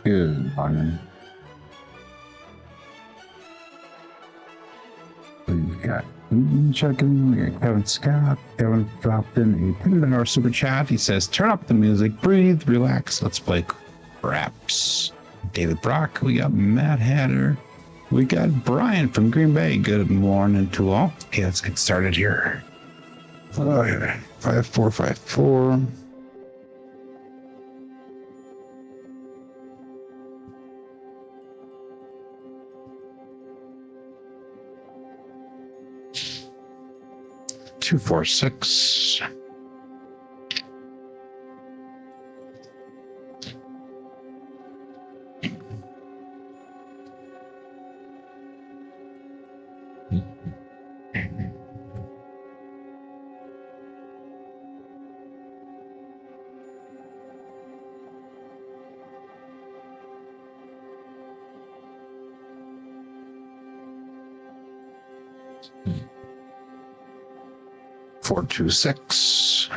Good morning. We've got checking. We got Kevin Scott. Kevin dropped in a $10 super chat. He says, "Turn up the music, breathe, relax. Let's play craps." David Brock. We got Matt Hatter. We got Brian from Green Bay. Good morning to all. Okay, let's get started here. 5454. Two, 4, 6. Four, 2, 6.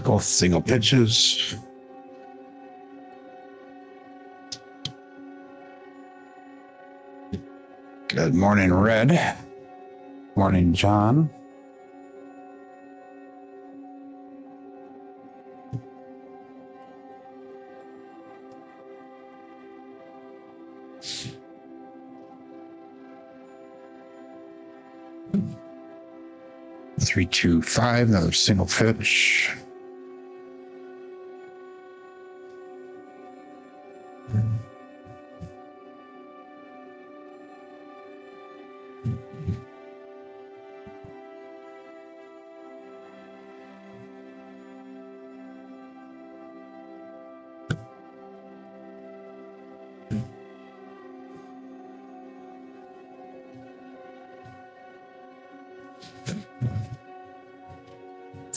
Both single pitches. Good morning, Red. Morning, John. Three, 2, 5. Another single pitch.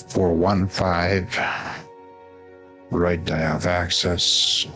Four, 1, 5. Right die off access.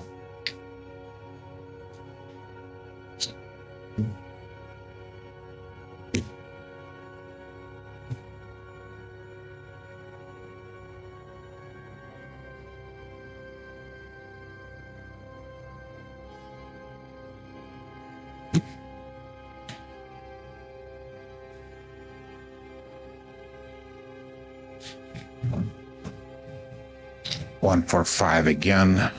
One, 4, 5 again.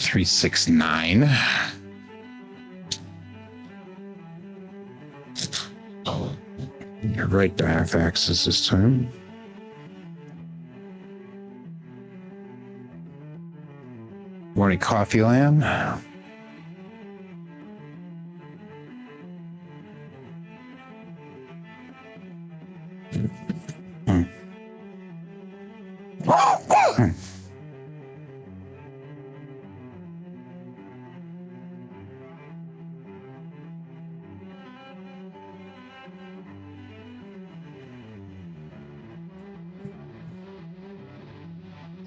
Three, 6, 9. You're right to half axis this time. Morning, Coffee Land.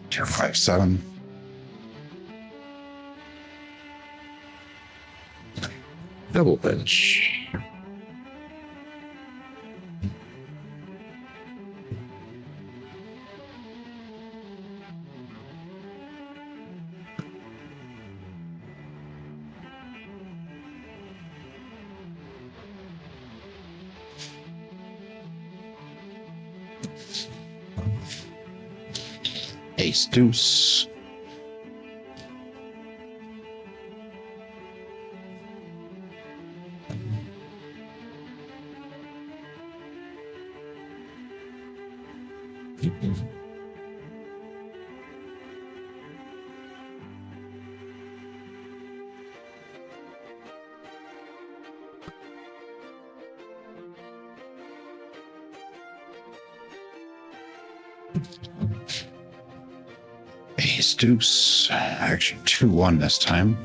Two, 5, 7. Double pitch. Ace, deuce. Ace deuce. Actually, 2-1 this time.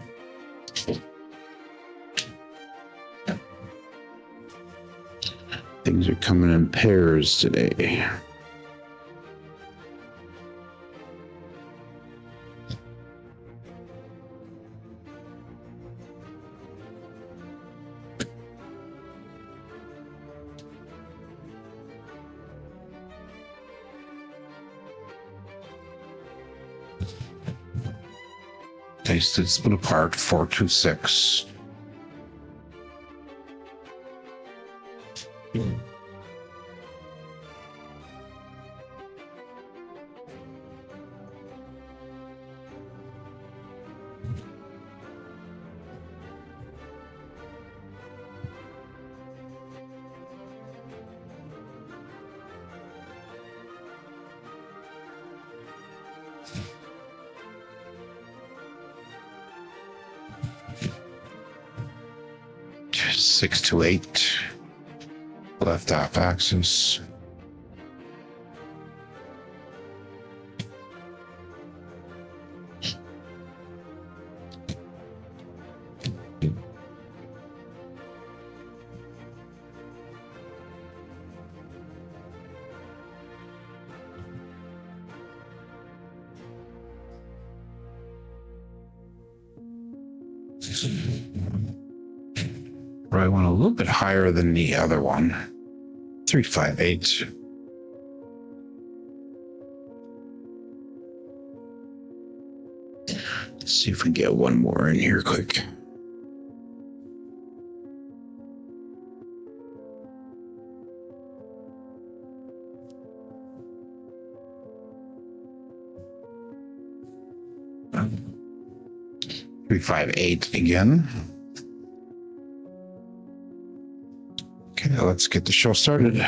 Things are coming in pairs today. They split apart 4-2-6. Six to 8. Left off axis. Probably went a little bit higher than the other one. 358. Let's see if we can get one more in here quick. Three, 5, 8 again. Okay, let's get the show started.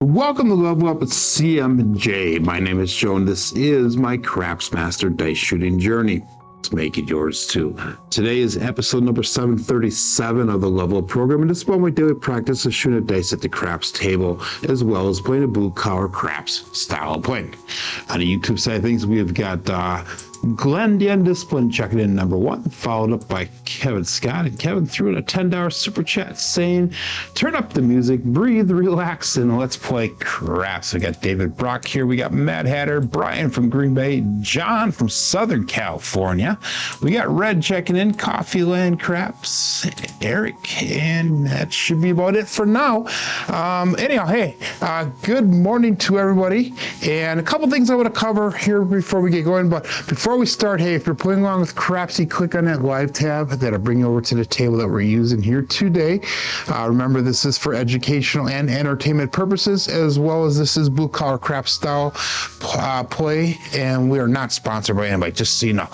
Welcome to Level Up with CMJ. My name is Joan. This is my Craps Master Dice Shooting Journey. Let's make it yours too. Today is episode number 737 of the Level Up program, and this is one my daily practice of shooting dice at the craps table, as well as playing a blue collar craps style of play. On the YouTube side of things, we have got Glenn the Undisciplined checking in number 1, followed up by Kevin Scott. And Kevin threw in a $10 super chat saying, turn up the music, breathe, relax, and let's play craps. We got David Brock here. We got Mad Hatter, Brian from Green Bay, John from Southern California. We got Red checking in, Coffee Land Craps, Eric, and that should be about it for now. Anyhow, hey, good morning to everybody. And a couple things I want to cover here before we get going. But before we start, hey, if you're playing along with Crapsee, click on that live tab that'll bring you over to the table that we're using here today. Remember, this is for educational and entertainment purposes, as well as this is blue collar craps style play, and we are not sponsored by anybody, just so you know.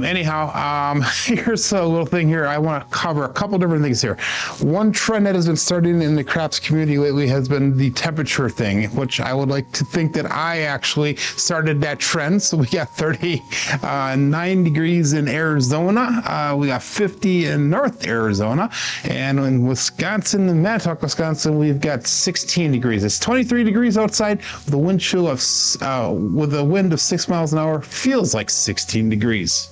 Anyhow, here's a little thing here. I want to cover a couple different things here. One trend that has been starting in the craps community lately has been the temperature thing, which I would like to think that I actually started that trend. So we got 39 degrees in Arizona. We got 50 in North Arizona. And in Wisconsin, in Manitowoc, Wisconsin, we've got 16 degrees. It's 23 degrees outside with a wind chill of, with a wind of 6 miles an hour. Feels like 16 degrees.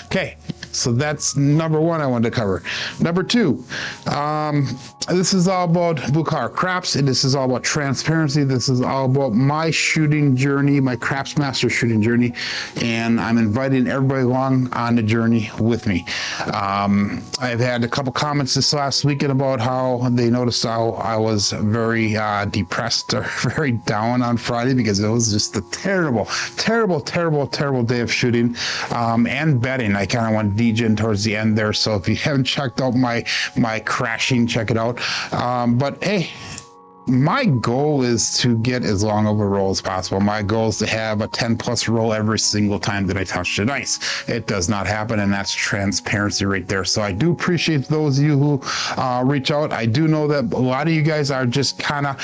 Okay, so that's number one I wanted to cover. Number two, This is all about blue collar craps, and this is all about transparency. This is all about my shooting journey, my craps master shooting journey, and I'm inviting everybody along on the journey with me. I've had a couple comments this last weekend about how they noticed how I was very depressed or very down on Friday because it was just a terrible day of shooting and betting. I kind of went DJing towards the end there, so if you haven't checked out my crashing, check it out. But hey, my goal is to get as long of a roll as possible. My goal is to have a 10 plus roll every single time that I touch the dice. It does not happen, and that's transparency right there. So I do appreciate those of you who reach out. I do know that a lot of you guys are just kind of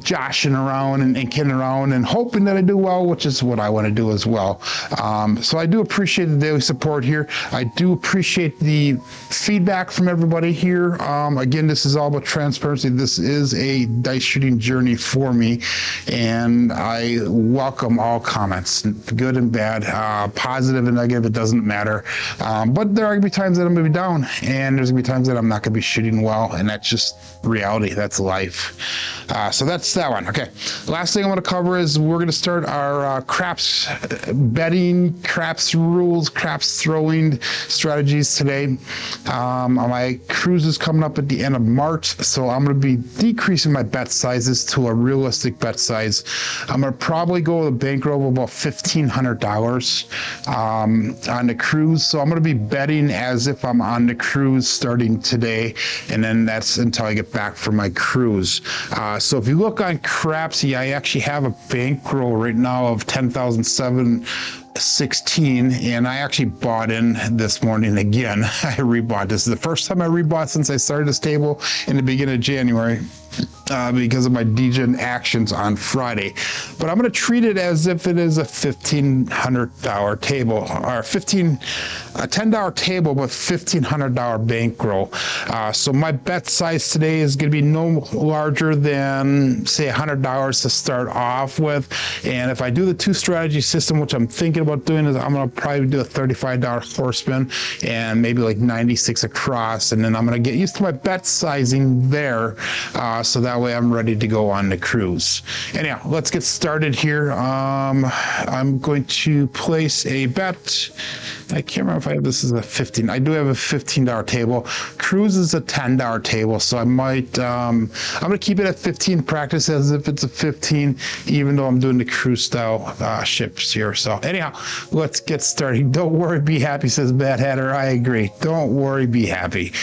joshing around and kidding around and hoping that I do well, which is what I want to do as well. So I do appreciate the daily support here. I do appreciate the feedback from everybody here. Again, this is all about transparency. This is a dice shooting journey for me, and I welcome all comments, good and bad, positive and negative, it doesn't matter. But there are gonna be times that I'm gonna be down, and there's gonna be times that I'm not gonna be shooting well, and that's just reality. That's life. So that's that one. Okay, last thing I want to cover is we're gonna start our craps betting, craps rules, craps throwing strategies today. My cruise is coming up at the end of March, so I'm gonna be decreasing my bet sizes to a realistic bet size. I'm gonna probably go with a bankroll of about $1,500 on the cruise. So I'm gonna be betting as if I'm on the cruise starting today, and then that's until I get back from my cruise. So if you look on Crapsee, I actually have a bankroll right now of 10,716, and I actually bought in this morning again. I rebought. This is the first time I rebought since I started this table in the beginning of January. Because of my DJing actions on Friday. But I'm going to treat it as if it is a $1,500 table, or $10 table with $1,500 bankroll. So my bet size today is going to be no larger than, say, $100 to start off with. And if I do the two strategy system, which I'm thinking about doing, is I'm going to probably do a $35 horseman and maybe like 96 across. And then I'm going to get used to my bet sizing there. So that way I'm ready to go on the cruise. Anyhow, let's get started here. I'm going to place a bet. I can't remember if I have this as a 15. I do have a $15 table. Cruise is a $10 table, so I might, I'm going to keep it at 15, practice as if it's a 15, even though I'm doing the cruise style ships here. So anyhow, let's get started. Don't worry, be happy, says Bad Hatter. I agree. Don't worry, be happy.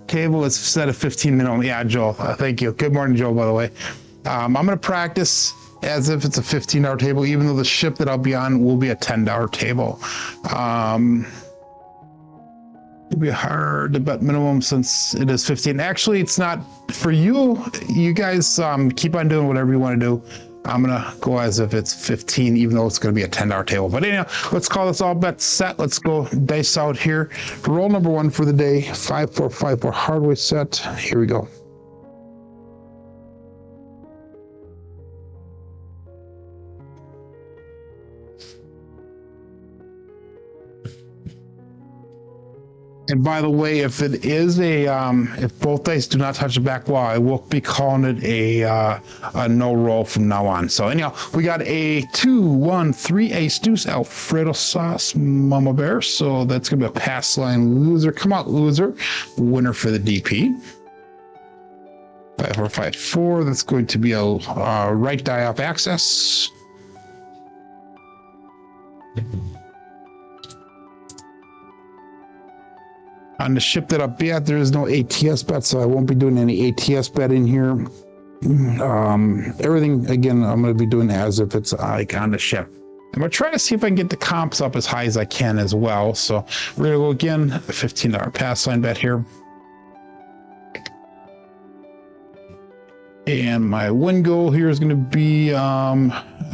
Table is set at 15 minimum. Yeah, Joel, thank you. Good morning, Joel, by the way. I'm going to practice as if it's a $15 table, even though the ship that I'll be on will be a $10 table. It'll be hard to bet minimum since it is 15. Actually, it's not for you. You guys keep on doing whatever you want to do. I'm going to go as if it's 15, even though it's going to be a $10 table. But anyhow, let's call this all bets set. Let's go dice out here. Roll number one for the day, 5454 Hardway set. Here we go. And by the way, if it is if both dice do not touch the back wall, I will be calling it a no roll from now on. So anyhow, we got a 2, 1, 3 ace deuce Alfredo sauce mama bear. So that's gonna be a pass line loser. Come out, loser. Winner for the DP. 5454. That's going to be a right die off access. On the ship that I'll be at, there is no ATS bet, so I won't be doing any ATS betting here. Everything, again, I'm going to be doing as if it's like on the ship. I'm going to try to see if I can get the comps up as high as I can as well. So we're going to go again, a $15 pass line bet here. And my win goal here is going to be, I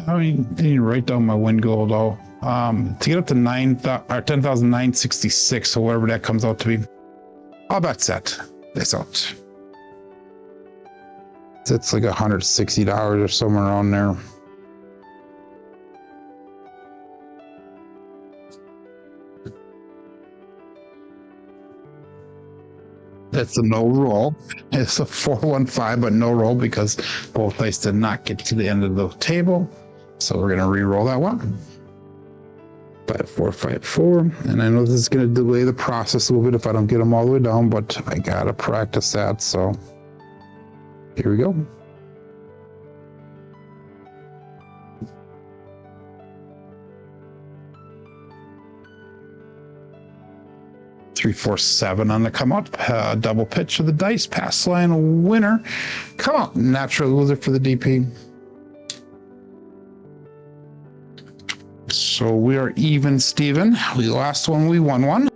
didn't even write down my win goal though. To get up to 10,966, so whatever that comes out to be. I'll bet set this out. It's like $160 or somewhere around there. That's a no roll. It's a 4-1-5, but no roll because both dice did not get to the end of the table. So we're going to re-roll that one. 5-4-5-4. And I know this is going to delay the process a little bit if I don't get them all the way down, but I got to practice that. So here we go. Three, 4, 7 on the come up. Double pitch of the dice. Pass line winner. Come on. Natural loser for the DP. So we are even, Steven. We lost one. We won one.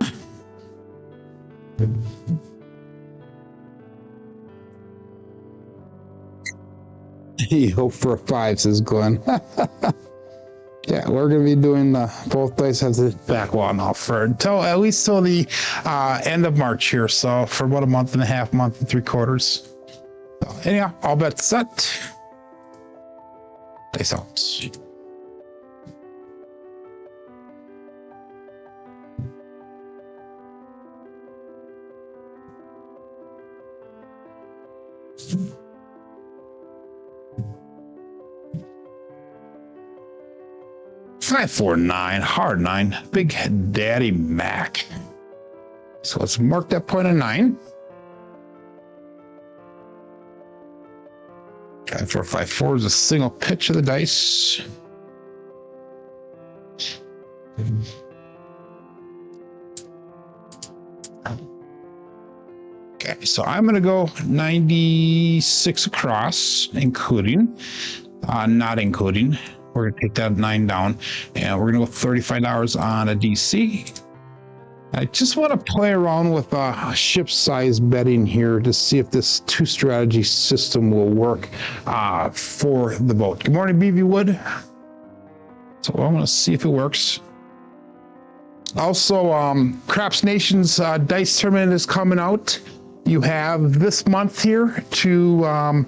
You hope for a 5, says Glenn. Yeah, we're going to be doing both dice has the back wall now for at least till the end of March here. So for about a month and a half, month and 3/4. So anyhow, all bets set. Dice out. Five, 4, 9, hard 9, Big Daddy Mac. So let's mark that point of 9. 5, 4, 5, 4 is a single pitch of the dice. Okay, so I'm going to go 96 across, including, not including. We're going to take that 9 down, and we're going to go $35 on a DC. I just want to play around with ship size betting here to see if this 2-strategy system will work for the boat. Good morning, BB Wood. So I'm going to see if it works. Also, Craps Nation's dice tournament is coming out. You have this month here to a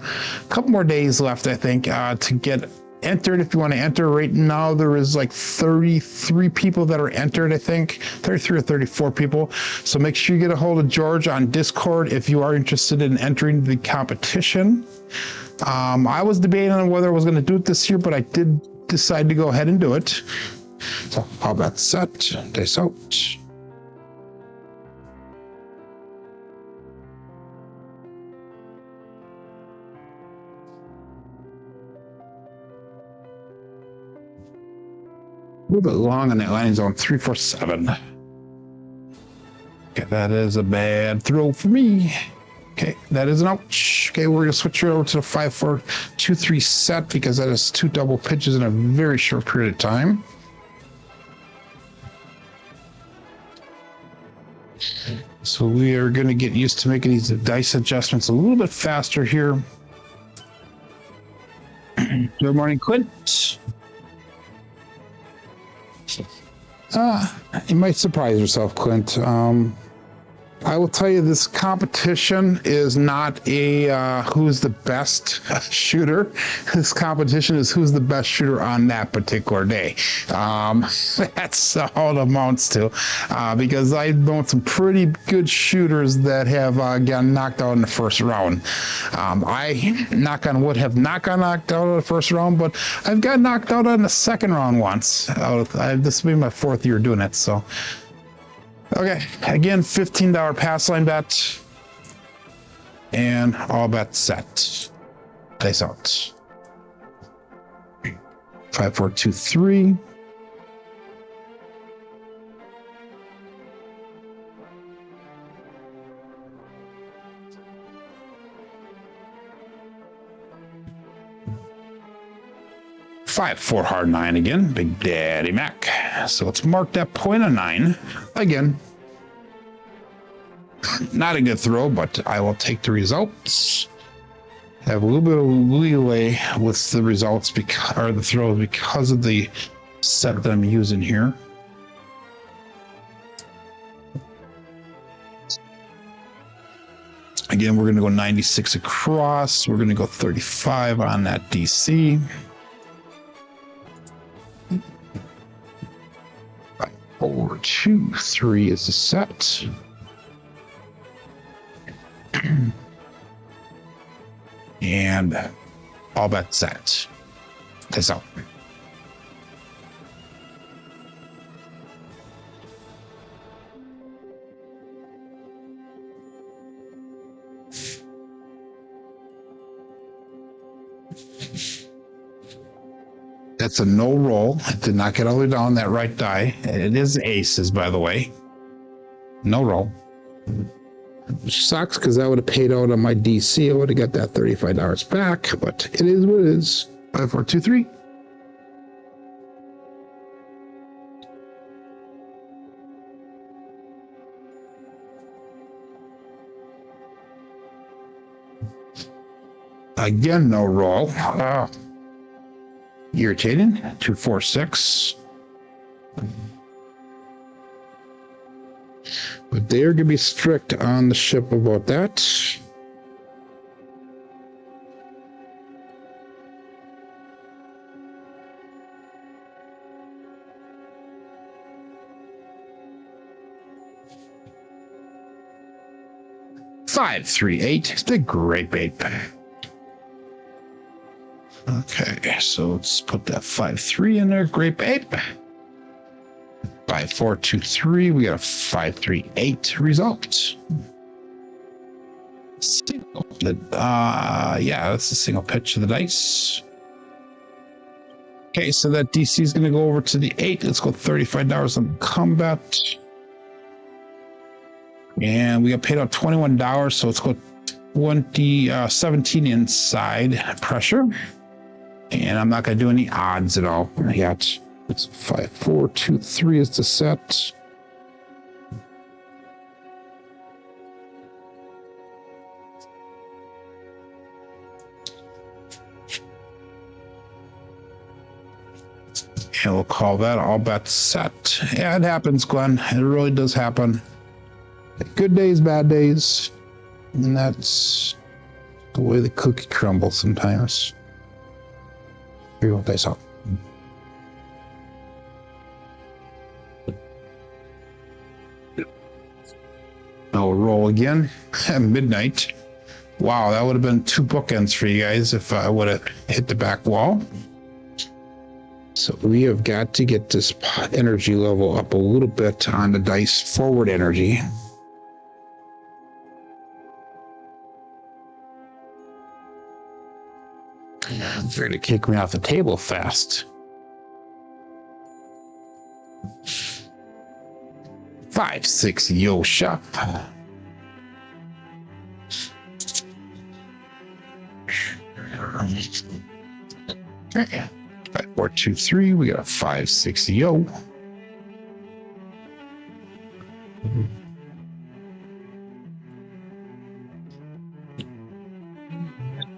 couple more days left, I think, to get entered. If you want to enter right now, there is like 33 people that are entered, I think 33 or 34 people. So make sure you get a hold of George on Discord if you are interested in entering the competition. I was debating on whether I was going to do it this year, but I did decide to go ahead and do it. So all that's set. Dice out. A little bit long on that landing zone. 3, 4, 7. Okay, that is a bad throw for me. Okay, that is an ouch. Okay, we're gonna switch it over to the 5, 4, 2, 3 set because that is 2 double pitches in a very short period of time. So we are gonna get used to making these dice adjustments a little bit faster here. Good morning, Quint. You might surprise yourself, Clint. I will tell you, this competition is not a who's the best shooter. This competition is who's the best shooter on that particular day. That's all it amounts to, because I've known some pretty good shooters that have gotten knocked out in the first round. I, knock on wood, have not got knocked out in the first round, but I've got knocked out in the second round once. This will be my 4th year doing it, so. Okay, again, $15 pass line bet, and all bets set. Dice out. 5, 4, 2, 3. Five, 4, hard 9 again. Big Daddy Mac. So let's mark that point of 9 again. Not a good throw, but I will take the results. Have a little bit of leeway with the results or the throws because of the set that I'm using here. Again, we're going to go 96 across. We're going to go 35 on that DC. 5, 4, 2, 3 is the set. and all bets set. This out. That's a no roll. It did not get all the way down that right die. It is aces, by the way. No roll. Which sucks because I would have paid out on my DC. I would have got that $35 back, but it is what it is. 5, 4, 2, 3. Again, no roll. Irritating. 2, 4, 6. But they're going to be strict on the ship about that. Five, 3, 8. The great bait. Okay, so let's put that 5, 3 in there. Great bait. 5, 4, 2, 3. We got a 5, 3, 8 result. Single. Yeah, that's a single pitch of the dice. Okay, so that DC is going to go over to the 8. Let's go $35 on combat. And we got paid out $21, so let's go 17 inside pressure. And I'm not going to do any odds at all yet. It's 5, 4, 2, 3 is the set. And we'll call that all bets set. Yeah, it happens, Glenn. It really does happen. Good days, bad days. And that's the way the cookie crumbles sometimes. Here, what dice out. I'll roll again at midnight. Wow, that would have been 2 bookends for you guys if I would have hit the back wall. So we have got to get this energy level up a little bit on the dice forward energy. They're going to kick me off the table fast. 5, 6, yo shop. Okay. 5, 4, 2, 3. We got a 5, 6, yo.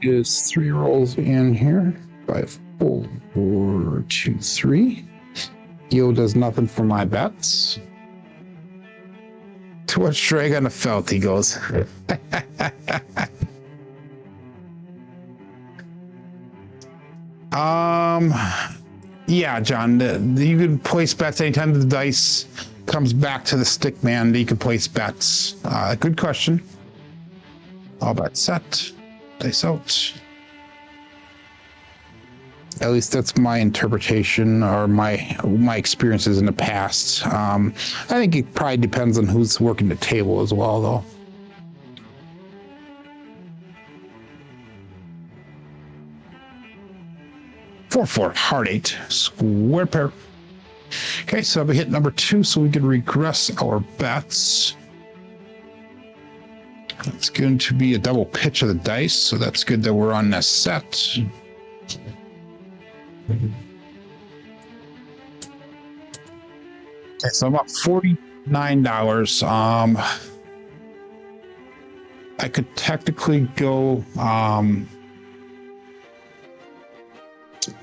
Is 3 rolls in here. 5, 4, 2, 3. Yo does nothing for my bets. Too much drag on the felt, he goes. Yeah, John, you can place bets anytime the dice comes back to the stick man. You can place bets. Good question. All bets set. Dice out. At least that's my interpretation or my experiences in the past. I think it probably depends on who's working the table as well, though. Four, 4, heart 8, square pair. Okay, so we hit number 2, so we can regress our bets. It's going to be a double pitch of the dice, so that's good that we're on this set. Okay, so I'm up $49. I could technically go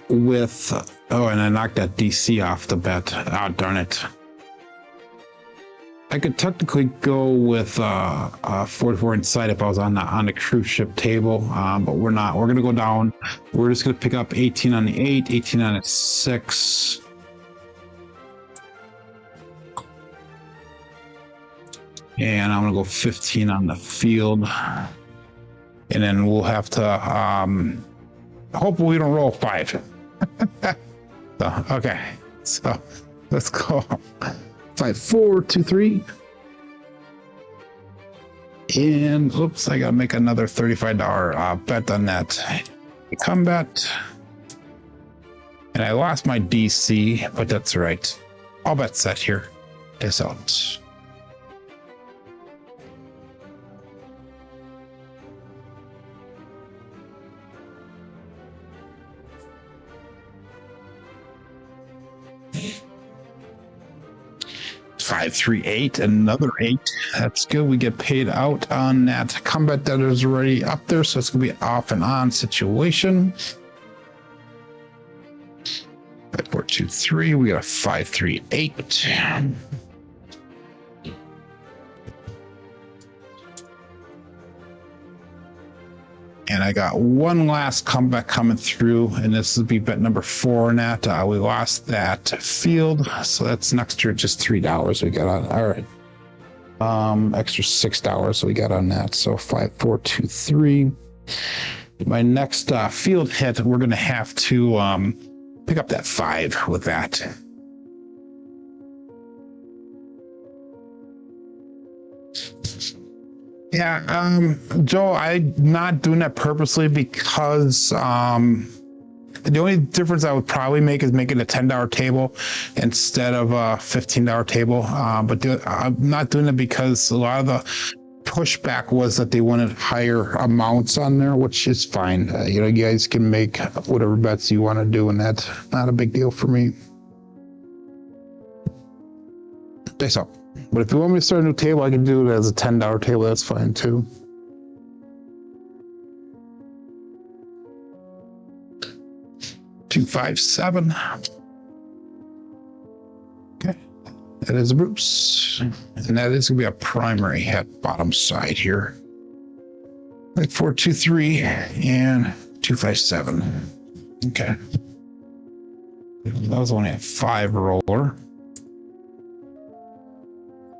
with and I knocked that DC off the bet. Oh, darn it. I could technically go with 44 inside if I was on the cruise ship table, but we're not. We're gonna go down. We're just gonna pick up 18 on the 8, 18 on the 6. And I'm gonna go 15 on the field. and then we'll have to hopefully we don't roll 5. So, okay, so let's go 5 4 2 3, and oops, I gotta make another $35 bet on that combat, and I lost my DC, but that's right. All bets set here. This out. Five, 3, 8, another 8. That's good. We get paid out on that combat that is already up there, so it's gonna be off and on situation. 5 4 2 3. We got a 5 3 8. And I got one last comeback coming through, and this will be bet number 4 in that. We lost that field, so that's an extra just $3 we got on. All right, extra $6 we got on that. So 5 4 2 3. My next field hit, we're gonna have to pick up that 5 with that. Yeah, Joe, I'm not doing that purposely because the only difference I would probably make is making a $10 table instead of a $15 table. But I'm not doing it because a lot of the pushback was that they wanted higher amounts on there, which is fine. You know, you guys can make whatever bets you want to do, and that's not a big deal for me. Face up. But if you want me to start a new table, I can do it as a $10 table. That's fine too. Two, 5 7. Okay, that is Bruce, and that is gonna be a primary hit bottom side here. Like 4 2 3 and 2 5 7. Okay, that was only a 5 roller.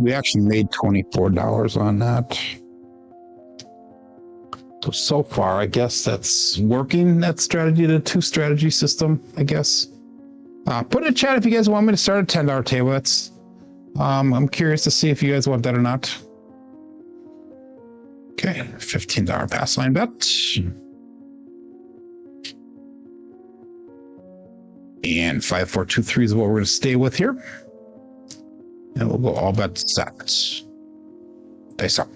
We actually made $24 on that. So far, I guess that's working, that strategy, the 2 strategy system, I guess. Put in a chat if you guys want me to start a $10 table. That's, I'm curious to see if you guys want that or not. Okay, $15 pass line bet. And 5 4 2 3 is what we're going to stay with here. And we'll go all bets set. Dice up.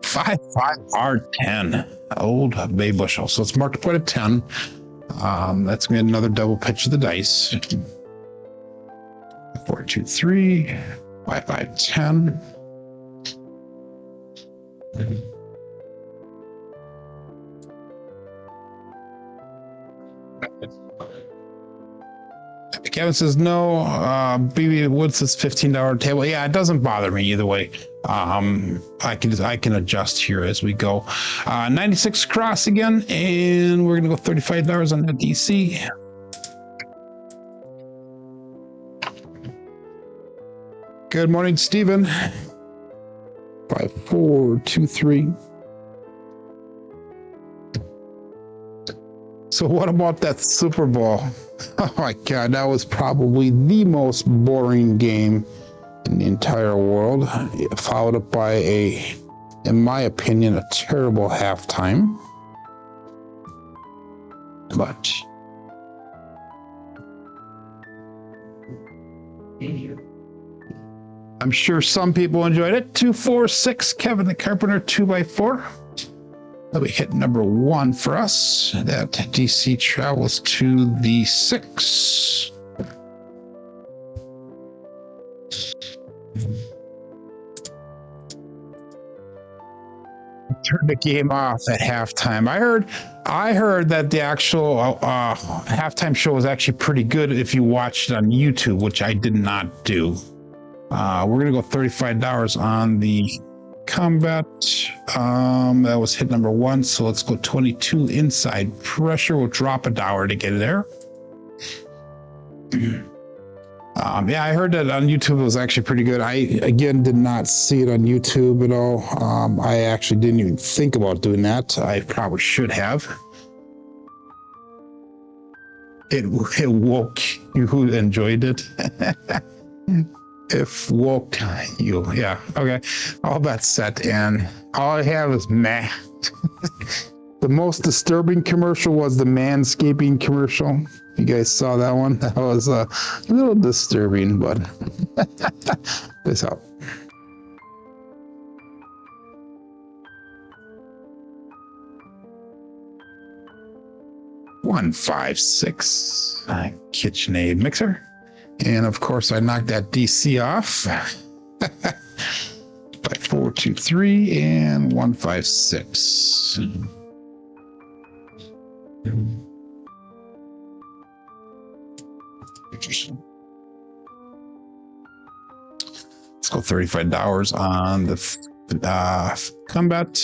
5 5 R10. Old Bay Bushel. So it's marked quite a 10. That's gonna be another double pitch of the dice. 4 2 3 5 5 10. Kevin says no. BB Woods says $15 table. Yeah, it doesn't bother me either way. I can adjust here as we go. 96 cross again, and we're gonna go $35 on that DC. Good morning, Stephen. 5 4 2 3. So what about that Super Bowl? Oh my God, that was probably the most boring game in the entire world, followed up by in my opinion, a terrible halftime. But I'm sure some people enjoyed it. 2 4 6, Kevin the Carpenter 2x4. That'll be hit number 1 for us. That DC travels to the 6. Turn the game off at halftime. I heard that the actual halftime show was actually pretty good if you watched it on YouTube, which I did not do. We're gonna go $35 on the combat. That was hit number 1. So let's go 22 inside pressure. We'll drop $1 to get there. Yeah, I heard that on YouTube it was actually pretty good. I, again, did not see it on YouTube at all. I actually didn't even think about doing that. I probably should have. It woke you who enjoyed it. If woke you, yeah, okay. All that set, and all I have is meh. The most disturbing commercial was the manscaping commercial. You guys saw that one? That was a little disturbing, but this up. $156 KitchenAid mixer. And of course, I knocked that DC off by 423 and 156. Let's go $35 on the combat.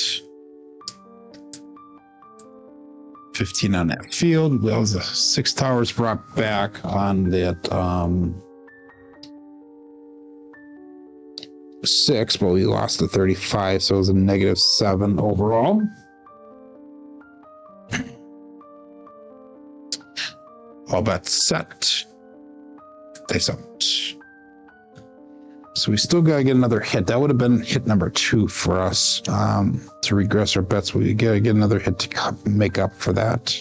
15 on that field. That was 6 towers brought back on that 6, but we lost the 35, so it was a -7 overall. All bets set. Face out. So we still got to get another hit. That would have been hit number 2 for us to regress our bets. We got to get another hit to make up for that.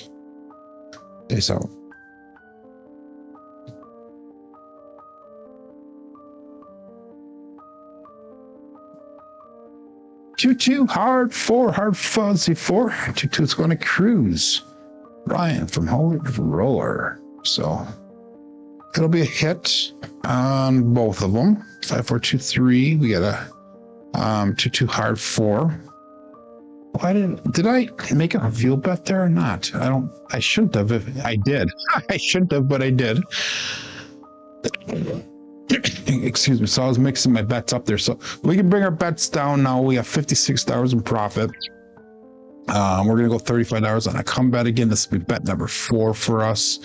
Face out. Two hard 4, hard fuzzy 4. 2 is going to cruise. Ryan from Holy Roller. So it'll be a hit on both of them. 5, 4, 2, 3. We got a 2 hard 4. Why did I make a fuel bet there or not? I shouldn't have. I did. I shouldn't have, but I did. Excuse me. So I was mixing my bets up there. So we can bring our bets down now. We have $56 in profit. We're going to go $35 on a combat again. This will be bet number 4 for us.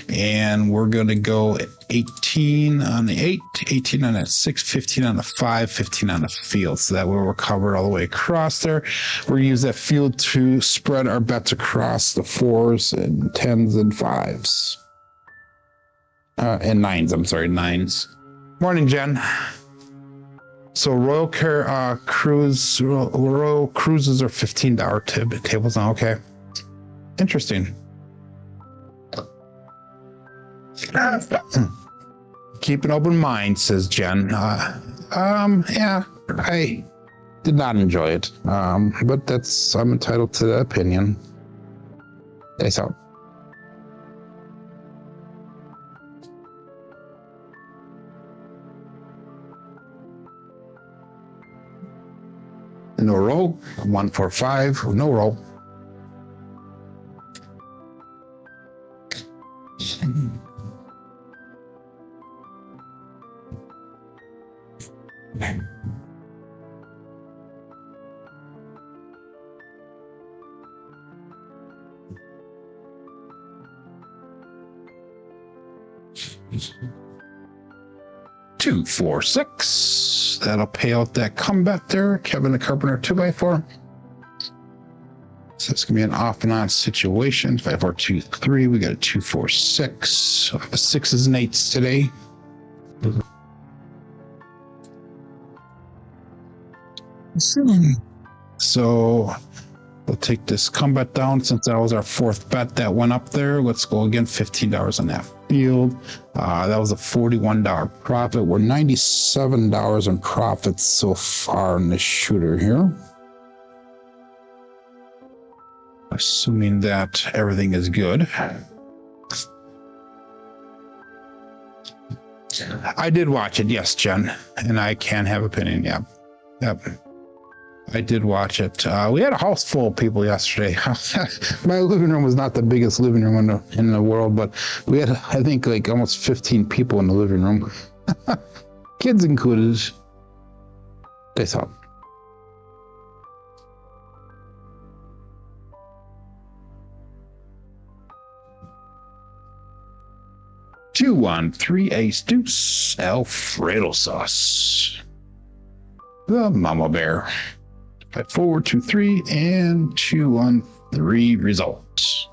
And we're going to go 18 on the 8, 18 on that 6, 15 on the 5, 15 on the field. So that way we're covered all the way across there. We're going to use that field to spread our bets across the 4s and 10s and 5s. And 9s, I'm sorry, 9s. Morning, Jen. So Royal Cruises are $15 tables now. Okay, interesting. Keep an open mind, says Jen. Yeah, I did not enjoy it. But I'm entitled to that opinion. Peace out. No roll. 145. No roll. Two, 4, 6. That'll pay out that combat there. Kevin the Carpenter 2x4. So it's gonna be an off and on situation. 5, 4, 2, 3. We got a 2, 4, 6. 6s and 8s today. So we'll take this combat down since that was our 4th bet that went up there. Let's go again. $15 on that field. That was a $41 profit. We're $97 in profit so far in this shooter here. Assuming that everything is good. I did watch it, yes, Jen, and I can have opinion. Yep. I did watch it. We had a house full of people yesterday. My living room was not the biggest living room in the world, but we had, I think, like almost 15 people in the living room. Kids included. They thought. 2-1-3 ace deuce Alfredo sauce. The mama bear. 5-4-2-3 and 2-1-3 results.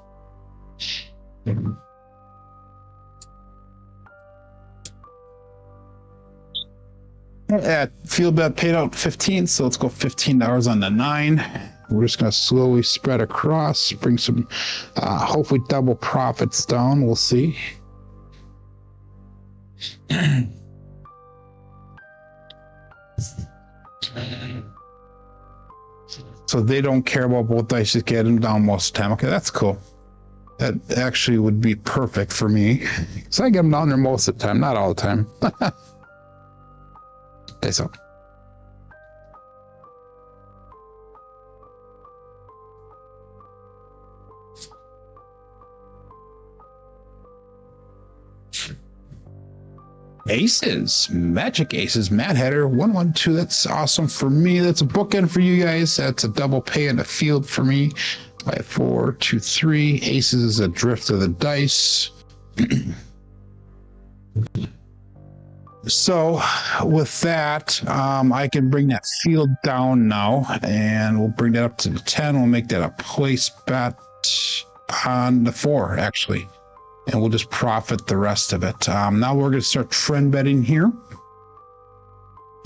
Field bet paid out 15, so let's go $15 on the 9. We're just going to slowly spread across, bring some, hopefully double profits down. We'll see. So they don't care about both dice, just get them down most of the time. Okay, that's cool. That actually would be perfect for me. So I get them down there most of the time, not all the time. Okay, so. Aces, magic aces, Mad Hatter, 1-1-2. That's awesome for me. That's a bookend for you guys. That's a double pay in the field for me. 5-4-2-3. Aces is a drift of the dice. So with that, I can bring that field down now, and we'll bring that up to the 10. We'll make that a place bet on the 4, actually. And we'll just profit the rest of it. Now we're going to start trend betting here.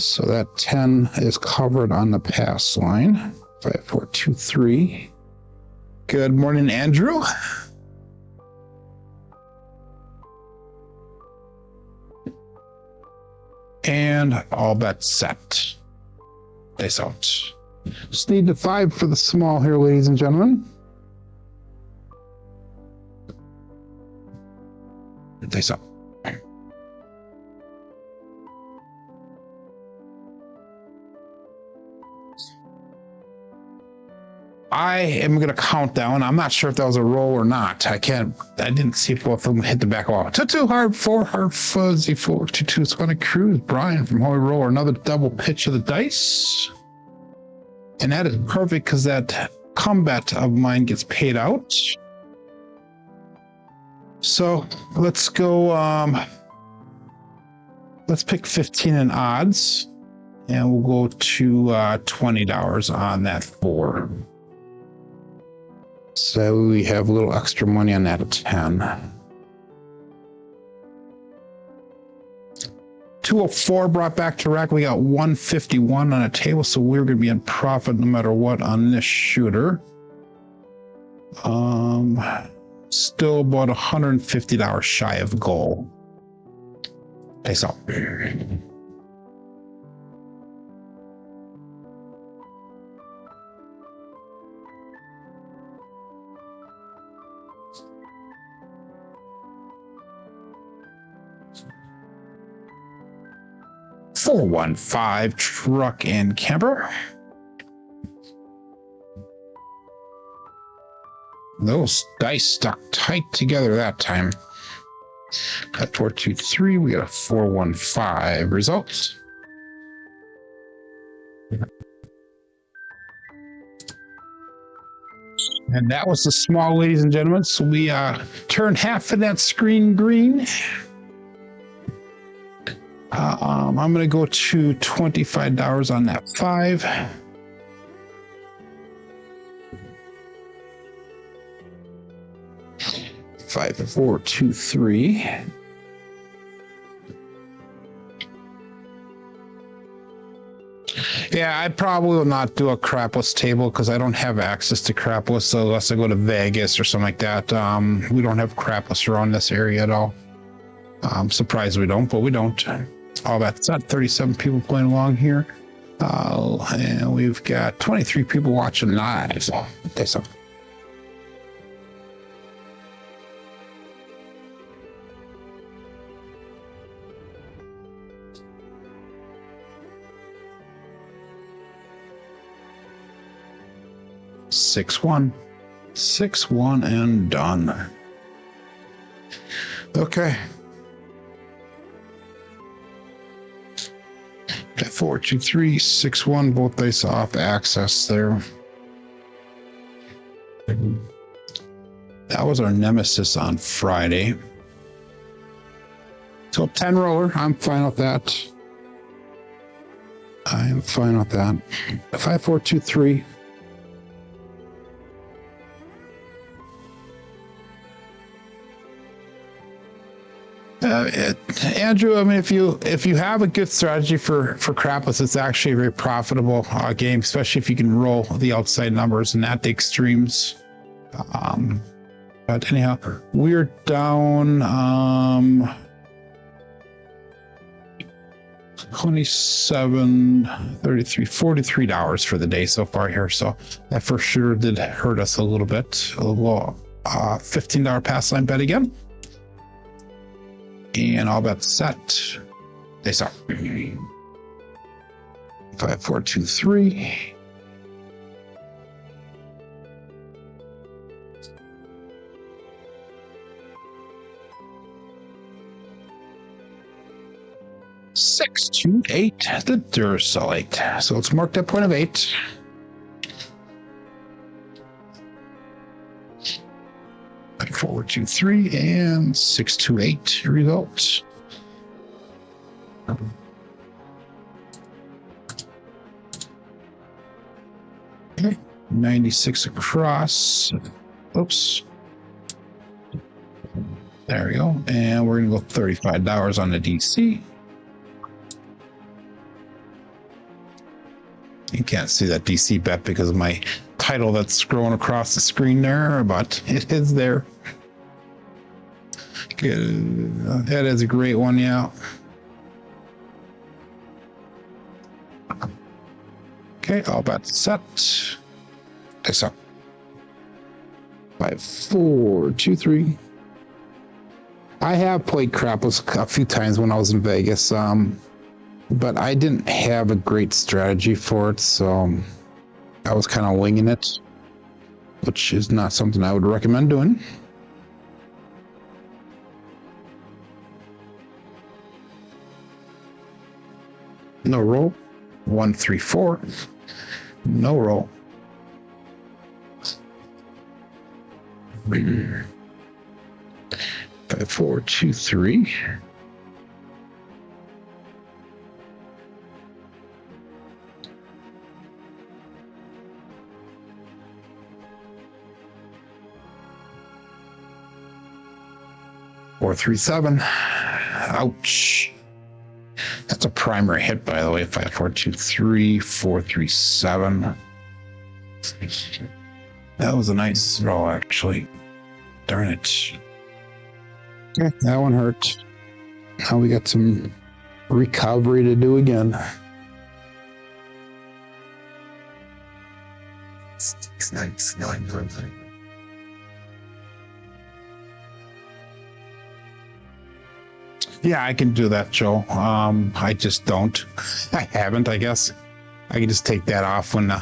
So that 10 is covered on the pass line. 5-4-2-3. Good morning, Andrew. And all bets set. Dice out. Just need the 5 for the small here, ladies and gentlemen. Dice up. I am going to count down. I'm not sure if that was a roll or not. I didn't see both of them hit the back wall. 2-2 hard, 4 hard fuzzy, 4-2-2. It's going to cruise. Brian from Holy Roller. Another double pitch of the dice. And that is perfect because that combat of mine gets paid out. So let's go, let's pick 15 in odds, and we'll go to $20 on that 4. So we have a little extra money on that 10. 204 brought back to rack. We got 151 on a table, so we're going to be in profit no matter what on this shooter. Still about $150 shy of goal. Dice up. $415 truck and camper. Those dice stuck tight together that time. Cut 4-2-3. We got a 415 results. And that was the small, ladies and gentlemen. So we turned half of that screen green. I'm going to go to $25 on that 5. 5-4-2-3. Yeah, I probably will not do a crapless table because I don't have access to crapless unless I go to Vegas or something like that. We don't have crapless around this area at all. I'm surprised we don't, but we don't. All that's at 37 people playing along here. And we've got 23 people watching live. Okay, so. Six one and done. Okay. 4-2-3, 6-1, both dice off access there. That was our nemesis on Friday. So 10 roller, I'm fine with that. I am fine with that. 5, 4, 2, 3. Andrew, I mean, if you have a good strategy for crapless, it's actually a very profitable game, especially if you can roll the outside numbers and at the extremes. But anyhow, we're down 27, 33, $43 for the day so far here. So that for sure did hurt us a little bit. A little $15 pass line bet again. And all bets set. They saw 5, 4, 2, 3. Six, 2, 8, the Dursolite. So it's marked at point of 8. Like 4, 2, 3, and 6, 2, 8 results. Okay, 96 across. Oops. There we go. And we're going to go $35 on the DC. You can't see that DC bet because of my title that's scrolling across the screen there, but it is there. Good. That is a great one, yeah. Okay, all bets set. This up. 5, 4, 2, 3. I have played crapless a few times when I was in Vegas. But I didn't have a great strategy for it, so I was kind of winging it, which is not something I would recommend doing. No roll. 1, 3, 4. No roll. 5, 4, 2, 3. Four, 3, 7. Ouch. That's a primary hit, by the way. 5, 4, 2, 3, 4, 3, 7. That was a nice roll, actually. Darn it. Okay, that one hurt. Now we got some recovery to do again. Yeah, I can do that, Joe. I just don't. I haven't, I guess. I can just take that off when the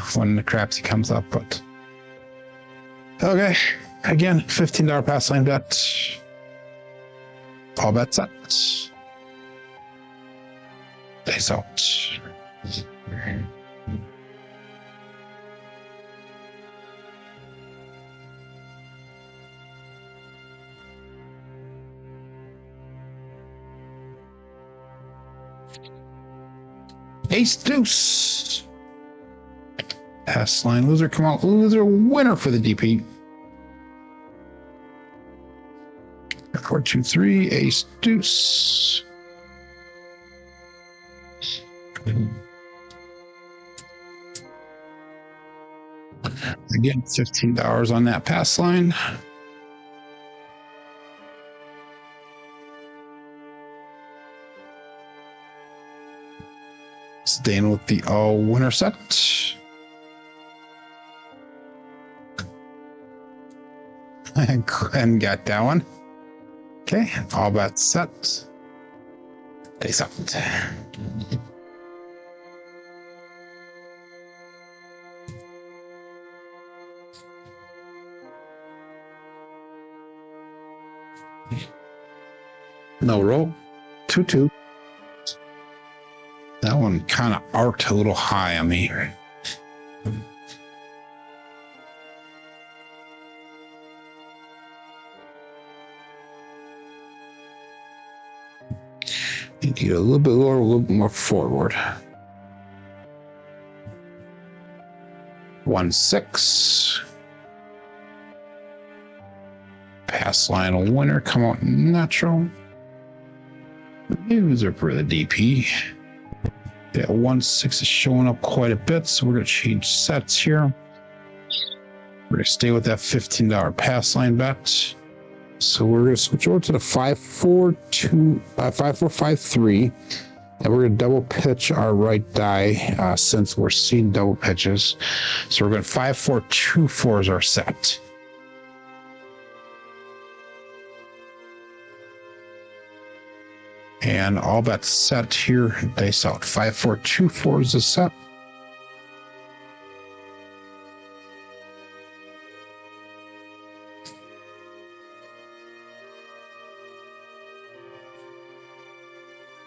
Crapsee comes up, but okay. Again, $15 pass line bet. All bets set. Days out. Ace deuce. Pass line loser. Come on, loser winner for the DP. 4, 2, 3. Ace deuce. Again, $15 on that pass line. Staying with the all winner set. And got that one. Okay, all bets set. Days up. No roll. 2, 2. That one kind of arced a little high on me. Get a little bit lower, a little bit more forward. 1-6. Pass line winner, come out natural. User for the DP. Yeah, 1-6 is showing up quite a bit, so we're going to change sets here. We're going to stay with that $15 pass line bet. So we're going to switch over to the 5-4-5-3, and we're going to double pitch our right die since we're seeing double pitches. So we're going 5-4-2-4 is our set. And all bets set here, dice out. 5-4-2-4 is the set.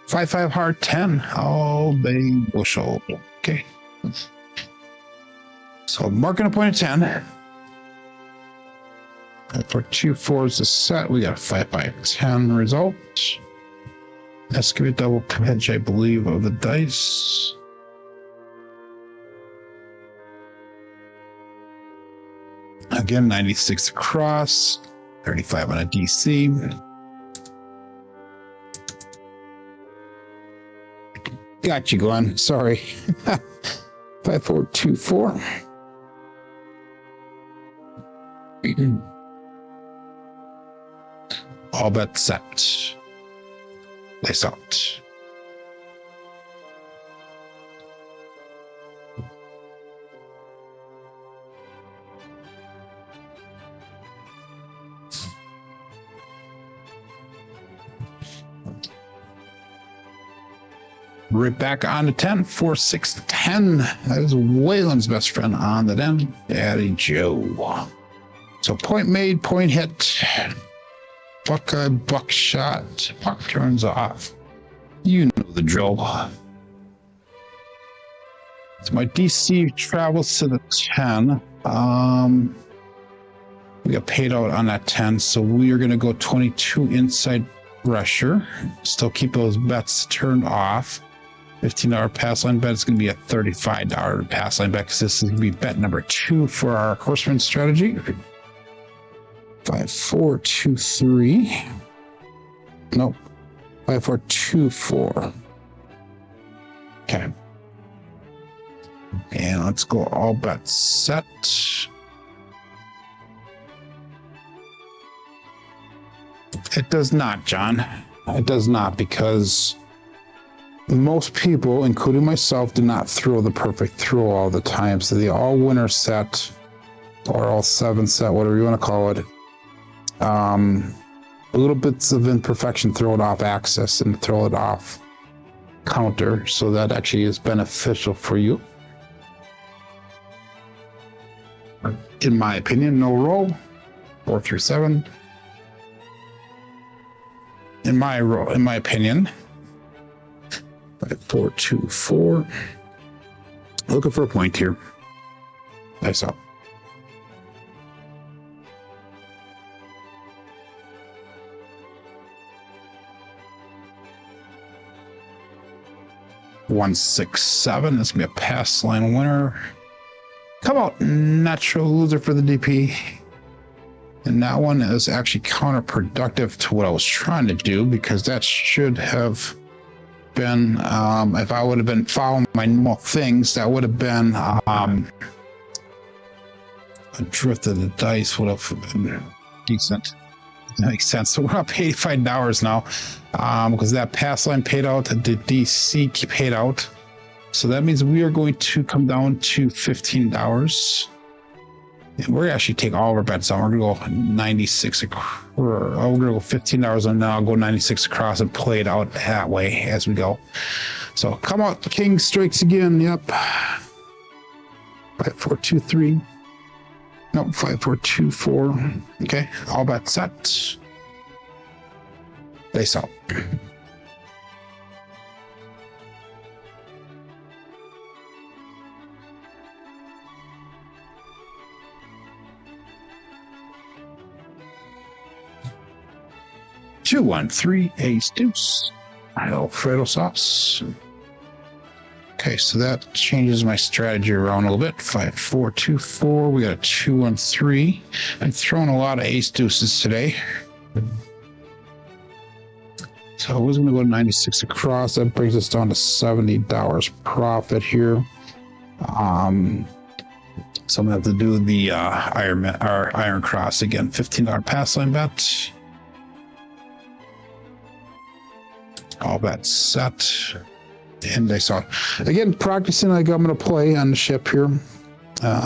Five hard 10. All day bushel. Okay. So marking a point of 10. 5-4-2-4 is the set. We got a 5-5-10 result. Let's give it a double pitch, I believe, of the dice. Again, 96 across, 35 on a DC. Got you, Glenn. Sorry. 5-4-2-4. All bets set. Place out. Right back on to 10, 4-6-10. That is Waylon's best friend on the 10, Daddy Joe. So point made, point hit. Buckeye, buckshot, puck turns off. You know the drill. So my DC travels to the 10. We got paid out on that 10, so we are going to go 22 inside pressure. Still keep those bets turned off. $15 pass line bet is going to be a $35 pass line bet because this is going to be bet number 2 for our horseman strategy. 5-4-2-3. Nope. 5-4-2-4. Okay. And let's go all bets set. It does not, John. It does not, because most people, including myself, do not throw the perfect throw all the time. So the all winner set or all 7 set, whatever you want to call it, little bits of imperfection throw it off axis and throw it off counter, so that actually is beneficial for you. In my opinion, no roll. 4-7. In my opinion, 5-4-2-4. Looking for a point here. Nice up. $1-6-7. That's gonna be a pass line winner. Come out, natural loser for the DP. And that one is actually counterproductive to what I was trying to do, because that should have been, if I would have been following my normal things, that would have been a drift of the dice would have been decent. That makes sense. So we're up $85 now, because that pass line paid out, the DC paid out. So that means we are going to come down to $15. And we're actually take all of our bets down. We're going to go 96 across. We're going to go $15 and now I'll go 96 across and play it out that way as we go. So come out, King strikes again. Yep. 5-4-2-3. Nope, 5-4-2-4. Okay, all bets set. Face out. Two, 1, 3, ace, deuce. Alfredo sauce. Okay, so that changes my strategy around a little bit. 5, 4, 2, 4. We got a 2, 1, 3. I'm throwing a lot of ace deuces today. So I was going to go 96 across. That brings us down to $70 profit here. So I'm going to have to do the iron cross again. $15 pass line bet. All bets set. And I saw again practicing like I'm going to play on the ship here.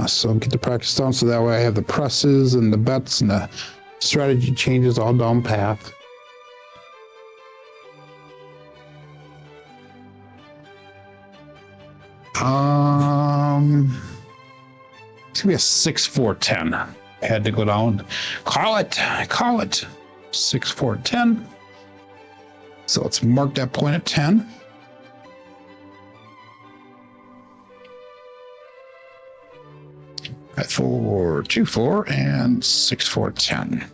So get the practice down so that way I have the presses and the bets and the strategy changes all down path. It's gonna be a 6, 4, 10. I had to go down. Call it. 6, 4, 10. So let's mark that point at 10. 5, 4, 2, 4, and 6, 4, 10.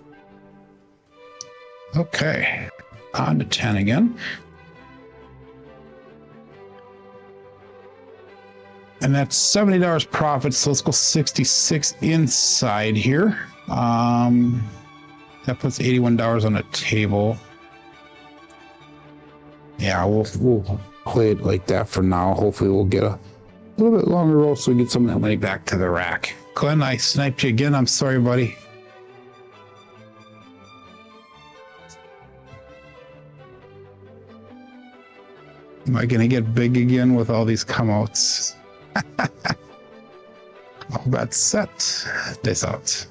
Okay, on to 10 again. And that's $70 profit, so let's go 66 inside here. That puts $81 on the table. Yeah, we'll play it like that for now. Hopefully we'll get a little bit longer roll so we get some of that money back to the rack. Glenn, I sniped you again. I'm sorry, buddy. Am I going to get big again with all these come-outs? All bets set. This out.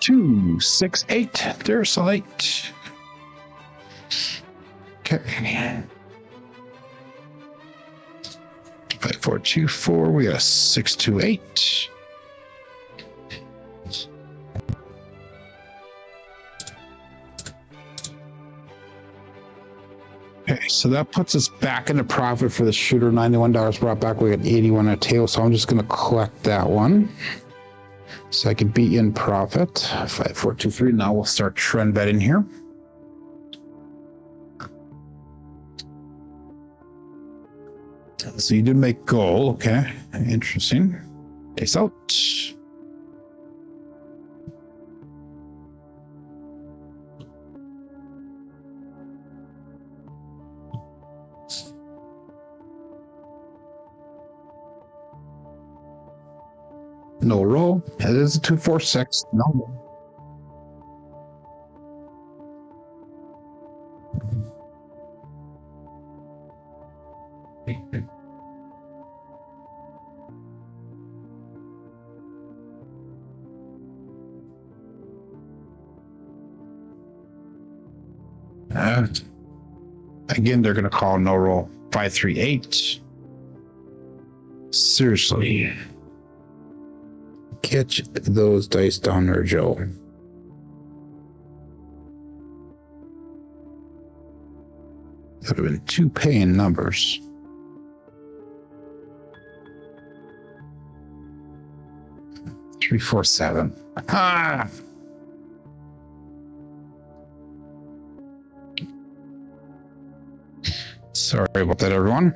Two, 6, 8. There's a light. Okay. 5, 4, 2, 4. We got a 6, 2, 8. Okay, so that puts us back into profit for the shooter. $91 brought back. We got 81 a tail, so I'm just going to collect that one. So I can be in profit. 5, 4, 2, 3. Now we'll start trend betting here. So you did make goal. Okay, interesting. Ace out. No roll. It is a 2, 4, 6. No. Again, they're going to call no roll. 5, 3, 8. Seriously. Catch those dice down there, Joe. That would have been 2 paying numbers. Three, 4, 7. Ah! Sorry about that, everyone.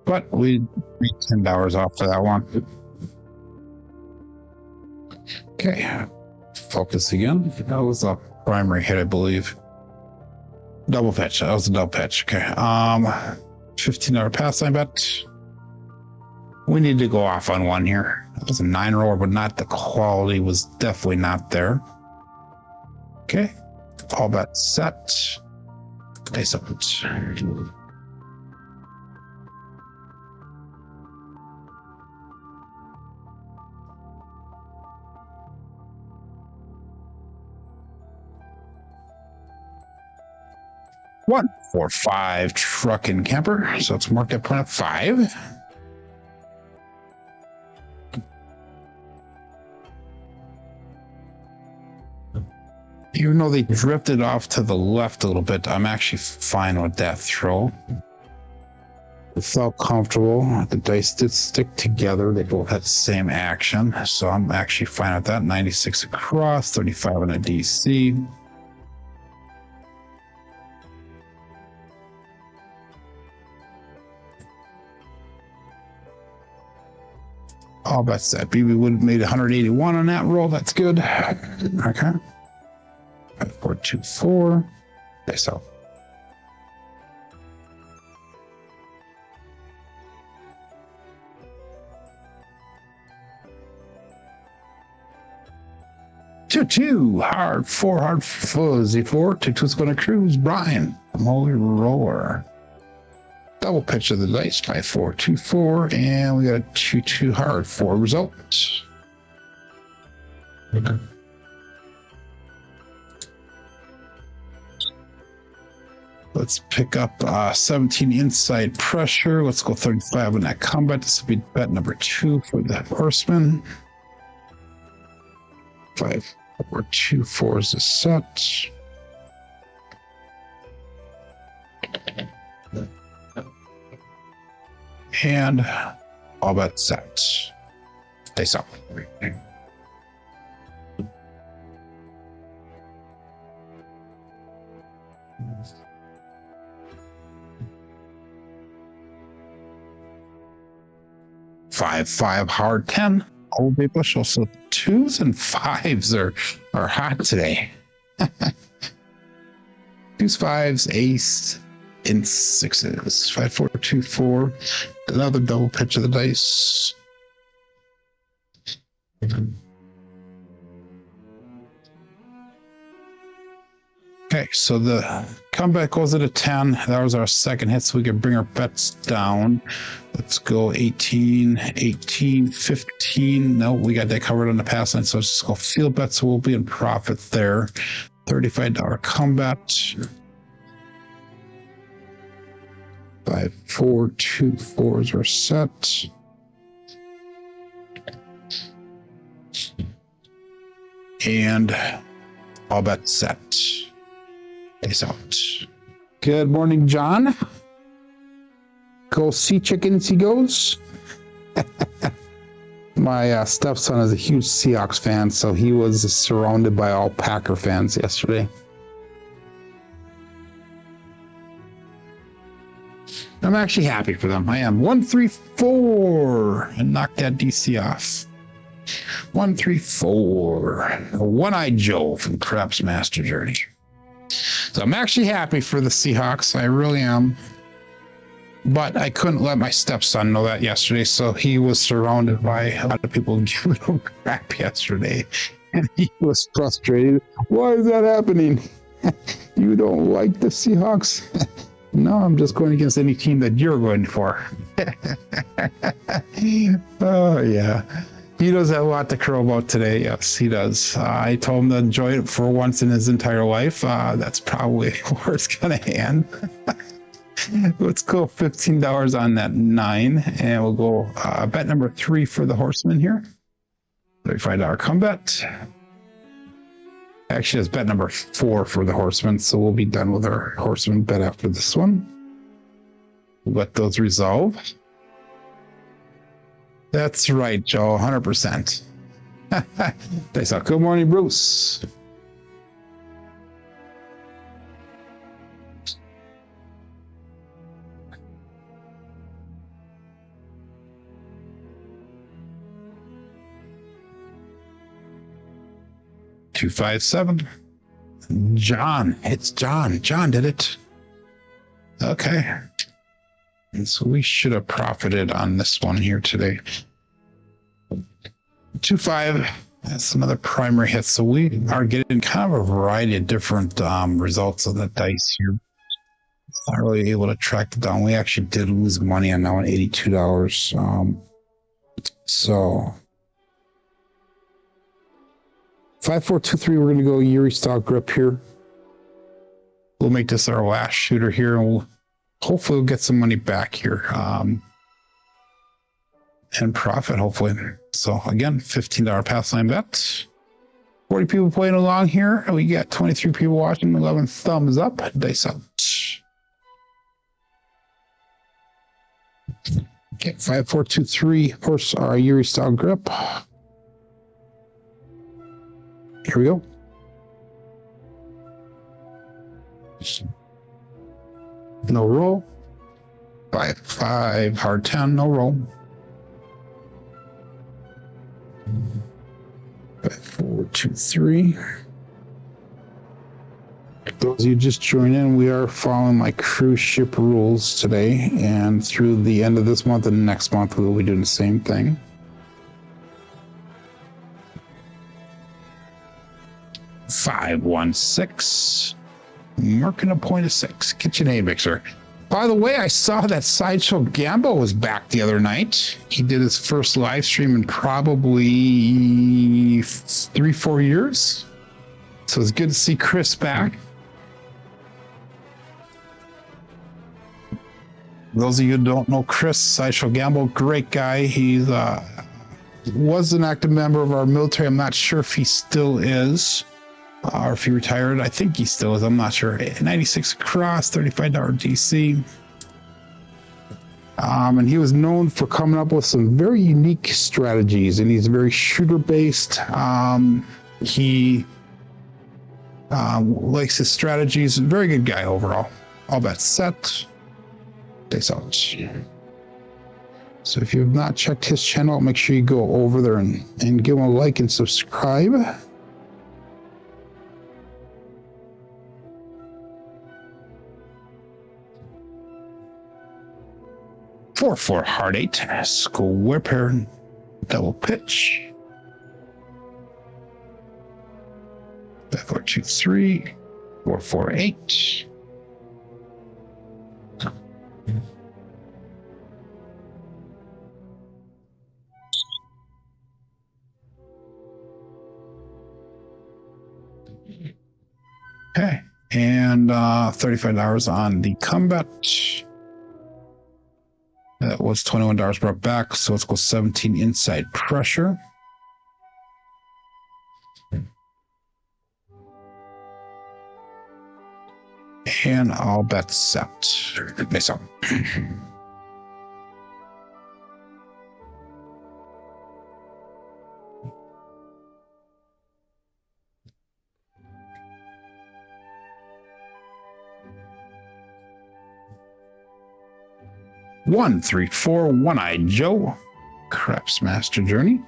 But we made $10 off for that one. Okay. Focus again. That was a primary hit, I believe. Double pitch. That was a double pitch. Okay. $15 pass line bet. We need to go off on one here. That was a 9 roller, but not the quality was definitely not there. Okay. All bets set. Ace up. One, 4, 5 truck and camper. So it's marked at point of 5. Even though they drifted off to the left a little bit, I'm actually fine with that throw. It felt comfortable. The dice did stick together. They both had the same action. So I'm actually fine with that. 96 across, 35 on a DC. All bets set. BB would have made 181 on that roll. That's good. Okay. 5424. Okay, so. Two hard, four hard fuzzy four. 2-2's going to cruise. Brian, holy roar. Double pitch of the dice. 5-4-2-4, and we got a 2-2 hard 4 result. Okay. Let's pick up 17 inside pressure. Let's go 35 in that combat. This will be bet number 2 for the horseman. 5-4-2-4 is the set. And all bet set. Face up. Five hard 10. Old Bay Bushel. So 2s and 5s are hot today. 2s, 5s, ace, and 6s. 5-4-2-4. Another double pitch of the dice. Okay, so the comeback goes at a 10. That was our second hit, so we can bring our bets down. Let's go 18, 18, 15. No, we got that covered on the pass line, so let's just go field bets. So we'll be in profit there. $35 combat. 5-4-2-4s are set. And all bets set. Peace out. Good morning, John. Go see chickens, he goes. My stepson is a huge Seahawks fan, so he was surrounded by all Packer fans yesterday. I'm actually happy for them. I am. 1-3-4 and knock that DC off. 1-3-4. One-Eyed Joe from Crapsee Master Journey. So I'm actually happy for the Seahawks. I really am. But I couldn't let my stepson know that yesterday, so he was surrounded by a lot of people giving him crap yesterday. And he was frustrated. Why is that happening? You don't like the Seahawks? No, I'm just going against any team that you're going for. Oh, yeah. He does have a lot to crow about today. Yes, he does. I told him to enjoy it for once in his entire life. That's probably where it's going to end. Let's go $15 on that 9. And we'll go bet number 3 for the horseman here. $35 combat. Actually, it's bet number 4 for the horseman. So we'll be done with our horseman bet after this one. We'll let those resolve. That's right, Joe, 100%. Thanks. Good morning, Bruce. $257. John, it's John. John did it. Okay. And so we should have profited on this one here today. 2-5. That's another primary hit. So we are getting kind of a variety of different results on the dice here. Not really able to track it down. We actually did lose money on that one, $82. So 5-4-2-3. We're going to go Yuri style grip here. We'll make this our last shooter here, and we'll hopefully we'll get some money back here and profit, hopefully. So again, $15 pass line bet. 40 people playing along here, and we got 23 people watching, 11 thumbs up, dice out. Okay, 5, 4, 2, 3, horse, Yuri style grip. Here we go. No roll. 5, 5, hard 10, no roll. 5, 4, 2, 3. Those of you just joined in, we are following my cruise ship rules today, and through the end of this month and next month, we will be doing the same thing. 5, 1, 6. Marking a point of 6. KitchenAid mixer. By the way, I saw that Sideshow Gambo was back the other night. He did his first live stream in probably 3, 4 years. So it's good to see Chris back. Those of you who don't know Chris, Sideshow Gambo, great guy. He was an active member of our military. I'm not sure if he still is. Or if he retired. I think he still is. I'm not sure. 96 across, $35 DC. And he was known for coming up with some very unique strategies, and he's very shooter based. He likes his strategies. Very good guy overall. All bets set. Dice out. So if you have not checked his channel, make sure you go over there and give him a like and subscribe. 4, 4, hard 8, square pair, double pitch. 5, 4, 2, 3, 4, 4, 8. Okay, and $35 on the combat. That was $21 brought back, so let's go 17 inside pressure. And all bets set. Nice up. One, 3, 4, one-eyed Joe, Craps Master Journey.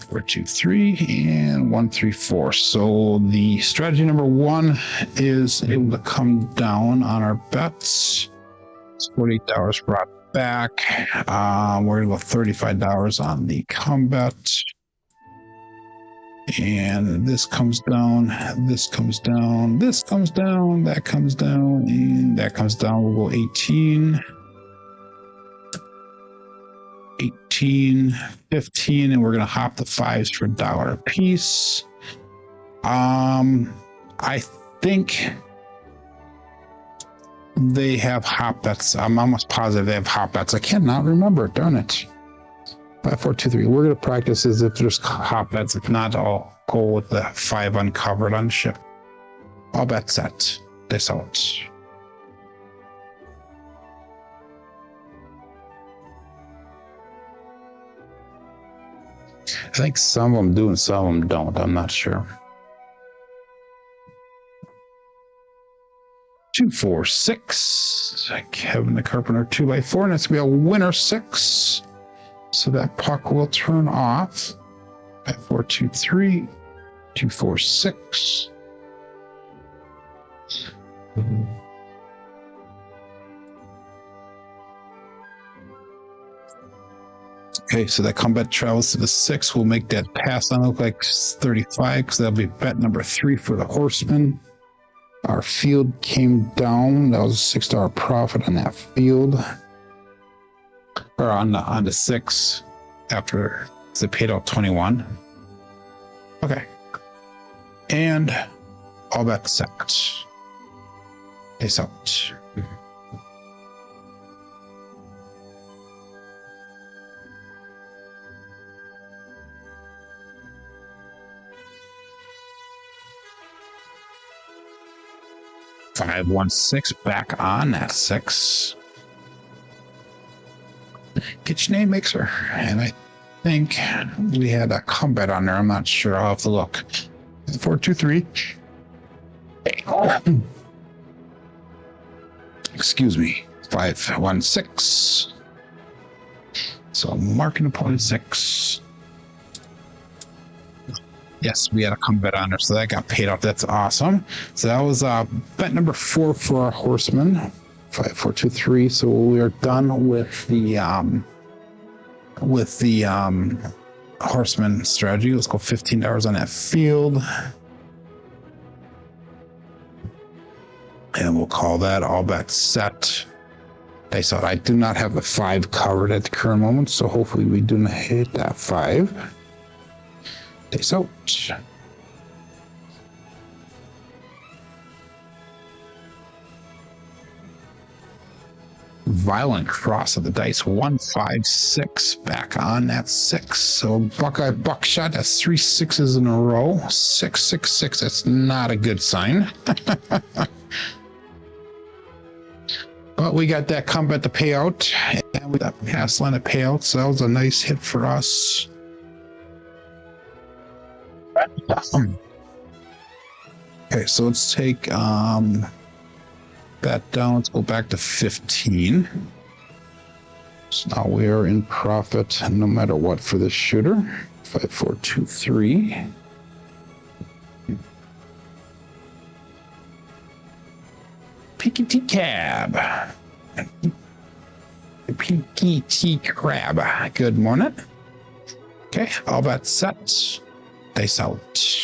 4, 2, 3, and 1, 3, 4. So the strategy number 1 is able to come down on our bets. It's $48 brought back. We're gonna go $35 on the combat. And this comes down, this comes down, this comes down, that comes down, and that comes down. We'll go 18, 18, 15, and we're going to hop the 5s for $1 a piece. I think they have hop bets. I'm almost positive they have hop bets. I cannot remember, darn it. 5, 4, 2, 3. We're going to practice as if there's hop bets. If not, I'll go with the 5 uncovered on ship. All bets set. This out. I think some of them do and some of them don't. I'm not sure. 2, 4, 6. Kevin the Carpenter 2x4, and it's going to be a winner 6. So that puck will turn off. 5, 4, 2, 3, 2, 4, 6. Okay, so that combat travels to the 6. We'll make that pass on look like 35 because that'll be bet number 3 for the horseman. Our field came down. That was a $6 profit on that field. Or on the 6 after they paid out 21. Okay. And all bets set. Peace out. 516 back on that 6. KitchenAid mixer. And I think we had a combat on there. I'm not sure. I'll have to look. 423. Excuse me. 516. So marking opponent 6. Yes, we had a combat on there, so that got paid off. That's awesome. So that was bet number 4 for our horseman. 5423. So we are done with the horseman strategy. Let's go $15 on that field. And we'll call that all bets set. Okay, so I do not have the 5 covered at the current moment, so hopefully we do not hit that 5. Okay, so violent cross of the dice. 156 back on that 6. So Buckeye buckshot. That's 3 6s in a row. 666. That's not a good sign. But we got that combat to pay out, and we got pass line to pay out. So that was a nice hit for us. Okay, so let's take that down. Let's go back to 15. So now we are in profit no matter what for this shooter. 5423. PKT cab. PKT crab. Good morning. Okay, all that set. Dice out.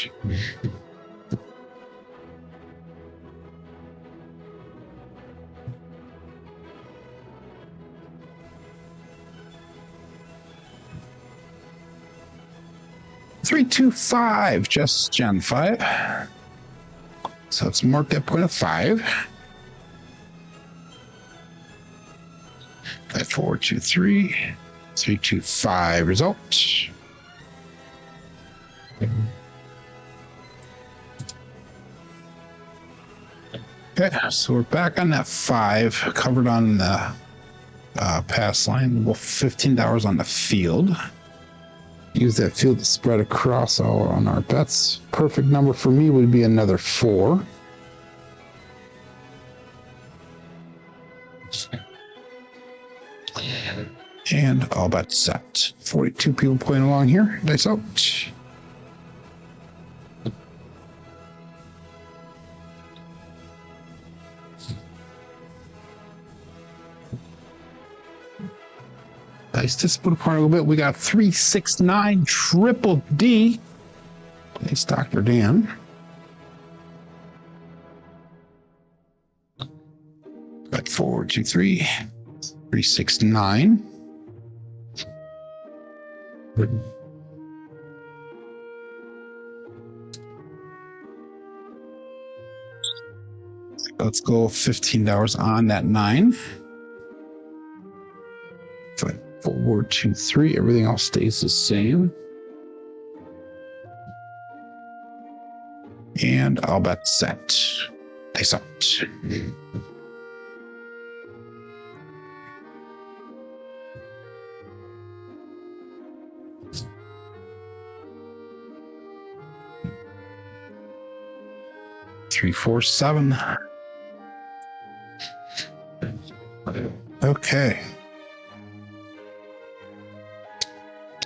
Three, 2, 5, just Gen 5. So let's mark that point of 5. 5, 4, 2, 3. 3, 2, 5 result. Okay, so we're back on that 5, covered on the pass line. We'll $15 on the field. Use that field to spread across all on our bets. Perfect number for me would be another 4. And all bets set. 42 people playing along here. Dice out. Dice to split apart a little bit. We got 369 triple D. It's Dr. Dan. Got 4, 2, 3. 369. Let's go $15 on that 9. 5, 4, 2, 3. Everything else stays the same. And I'll bet set. Dice out. Three, 4, 7. Okay.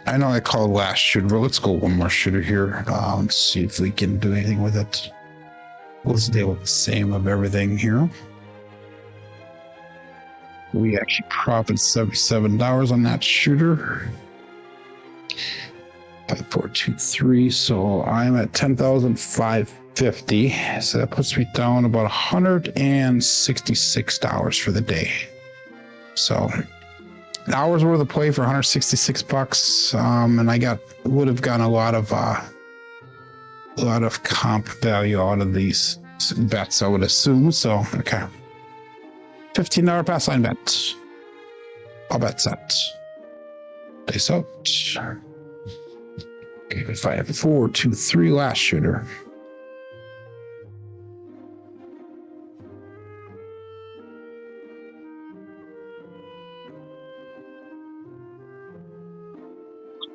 I know I called last shooter, but let's go one more shooter here. Let's see if we can do anything with it. We'll stay with the same of everything here. We actually profit $77 on that shooter. 5, 4, 2, 3. So I'm at 10,550. So that puts me down about $166 for the day. So an hour's worth of play for $166. And I would have gotten a lot of comp value out of these bets, I would assume. So okay. $15 pass line bet. All bet set. Dice out. Okay, if I have 4, 2, 3 last shooter.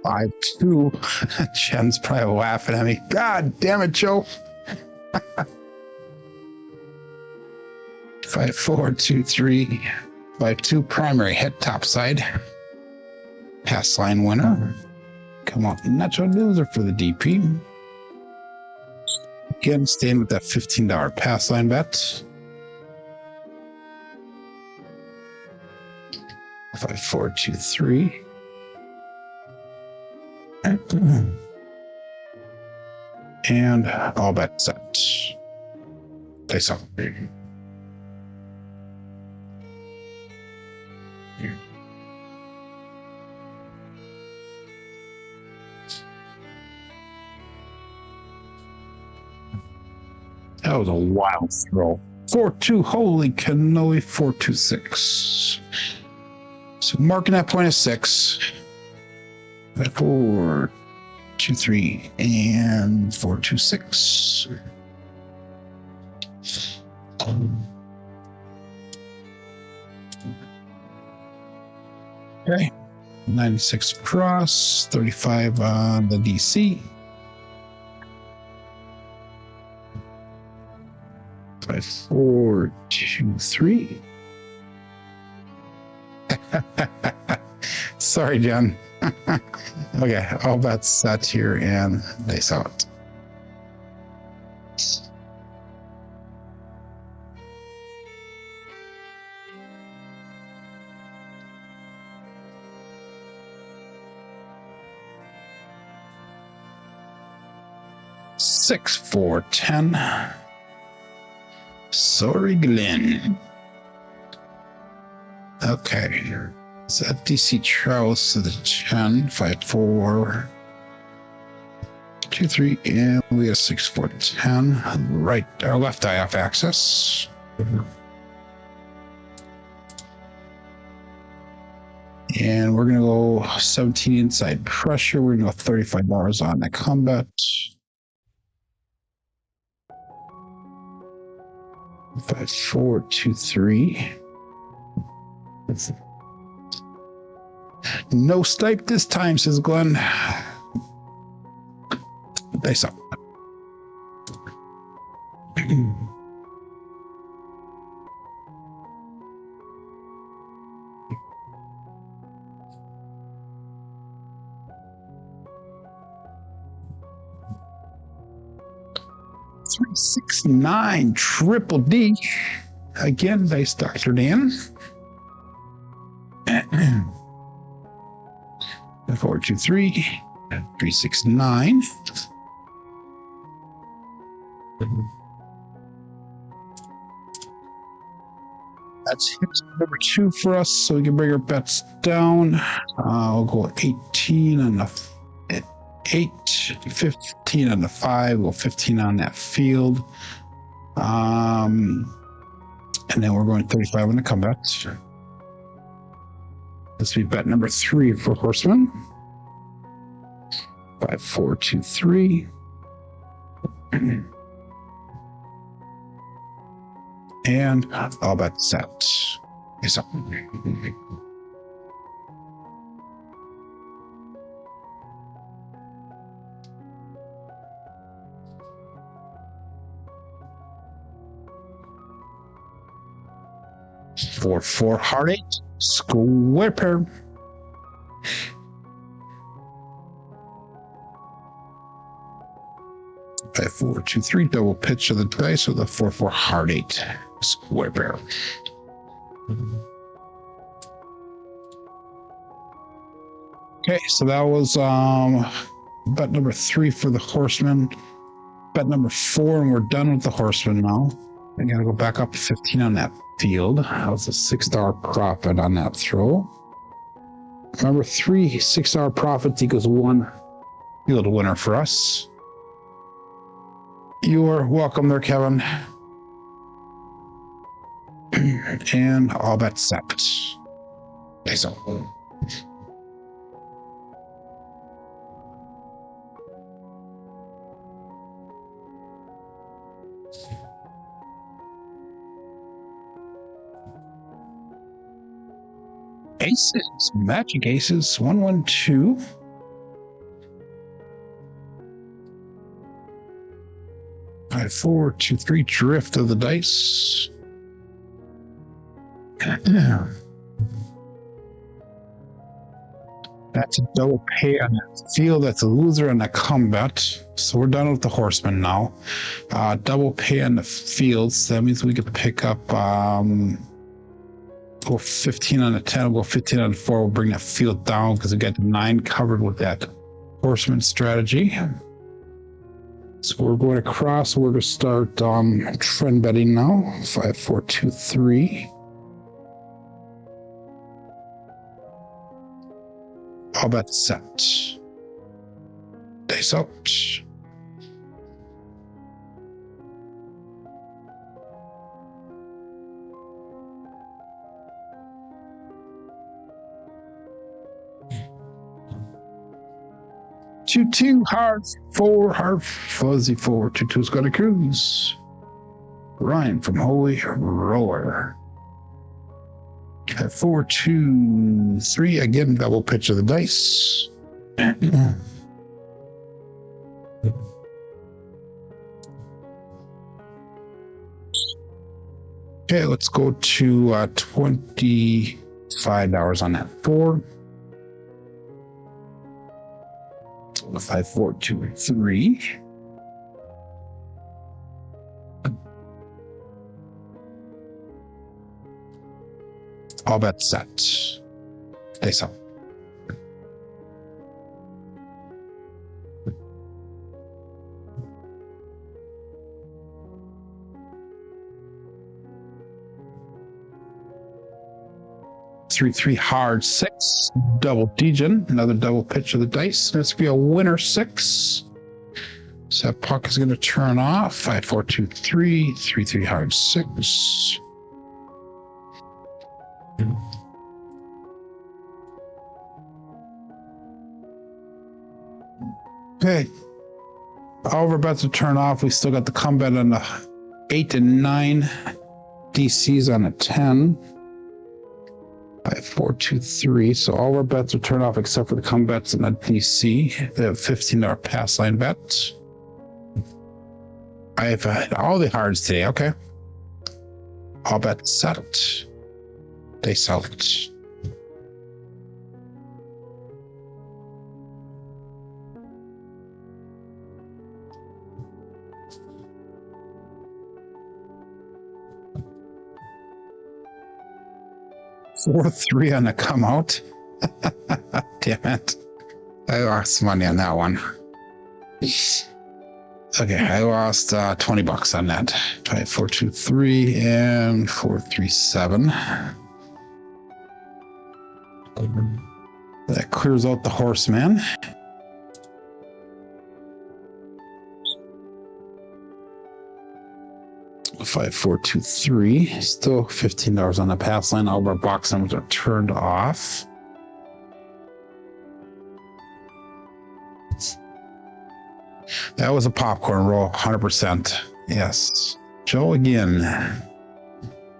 5-2. Jen's probably laughing at me. God damn it, Joe. 5-4-2-3. 5-2 primary hit topside. Pass line winner. Come on, natural loser for the DP. Again, staying with that $15 pass line bet. 5-4-2-3. And all bets set. Place up. That was a wild throw. 4-2, holy cannoli, 4-2-6. So marking that point of 6. 4-2-3 and 4-2-6. Okay. 96 across, 35 on the DC. 5-4-2-3. Sorry, John. Okay, all bets set here and they saw it. Six, 4, 10. Sorry, Glenn. Okay. So that DC travels to the 10, 5-4-2-3, and we have 6-4-10. Right, our left eye off axis. And we're gonna go 17 inside pressure. We're gonna go $35 on the combat. 5-4-2-3. No stipe this time, says Glenn. Base up. $369 triple D. Again, dice Dr. Dan. 4-2-3, 369. That's hit number 2 for us, so we can bring our bets down. We'll go 18 on the 8, 15 on the 5, go 15 on that field. And then we're going 35 on the comeback. This will be bet number 3 for Horseman. 5-4-2-3. And all bets set. Yes, up. Four hard 8 square pair. Five, 4, 2, 3 double pitch of the dice with a 4-4 hard 8 square pair. Okay, so that was bet number 3 for the Horseman. Bet number 4, and we're done with the Horseman now. I gotta go back up to 15 on that field. That was a $6 profit on that throw. Remember, 3 $6 profits equals 1 field winner for us. You're welcome there, Kevin. And all bets set. Okay, so. Aces, magic aces, 1-1-2. 5, 4, 2, 3. Drift of the dice. That's a double pay on that field. That's a loser on the combat. So we're done with the horseman now. Double pay on the fields. That means we could pick up go 15 on a 10, we'll go 15 on a 4. We'll bring that field down because we got the 9 covered with that horseman strategy. So we're going across. We're going to start trend betting now. 5, 4, 2, 3. All bet set. Dice out. Two hard 4 hard fuzzy 4. 2-2's got a cruise. Ryan from Holy Roller. 4, 2, 3. Again, double pitch of the dice. Okay, let's go to $25 on that 4. 5, 4, 2, 3. All bet set. Face up. Three hard 6. Double degen. Another double pitch of the dice. That's gonna be a winner 6. So that puck is gonna turn off. 5, 4, 2, 3. 3 hard 6. Okay. All of our bets are turned off. We still got the combat on the 8 and 9. DCs on a 10. 5, 4, 2, 3. So all our bets are turned off except for the combats and the DC. They have $15 pass line bets. I have all the hards today. Okay. All bets set. They sell it. Four, 3 on the come out. Damn it. I lost money on that one. Okay, I lost $20 on that. 5, 4, 2, 3 and 4, 3, 7. That clears out the horseman. Five, 4, 2, 3. Still $15 on the pass line. All of our box numbers are turned off. That was a popcorn roll, 100%. Yes. Joe again.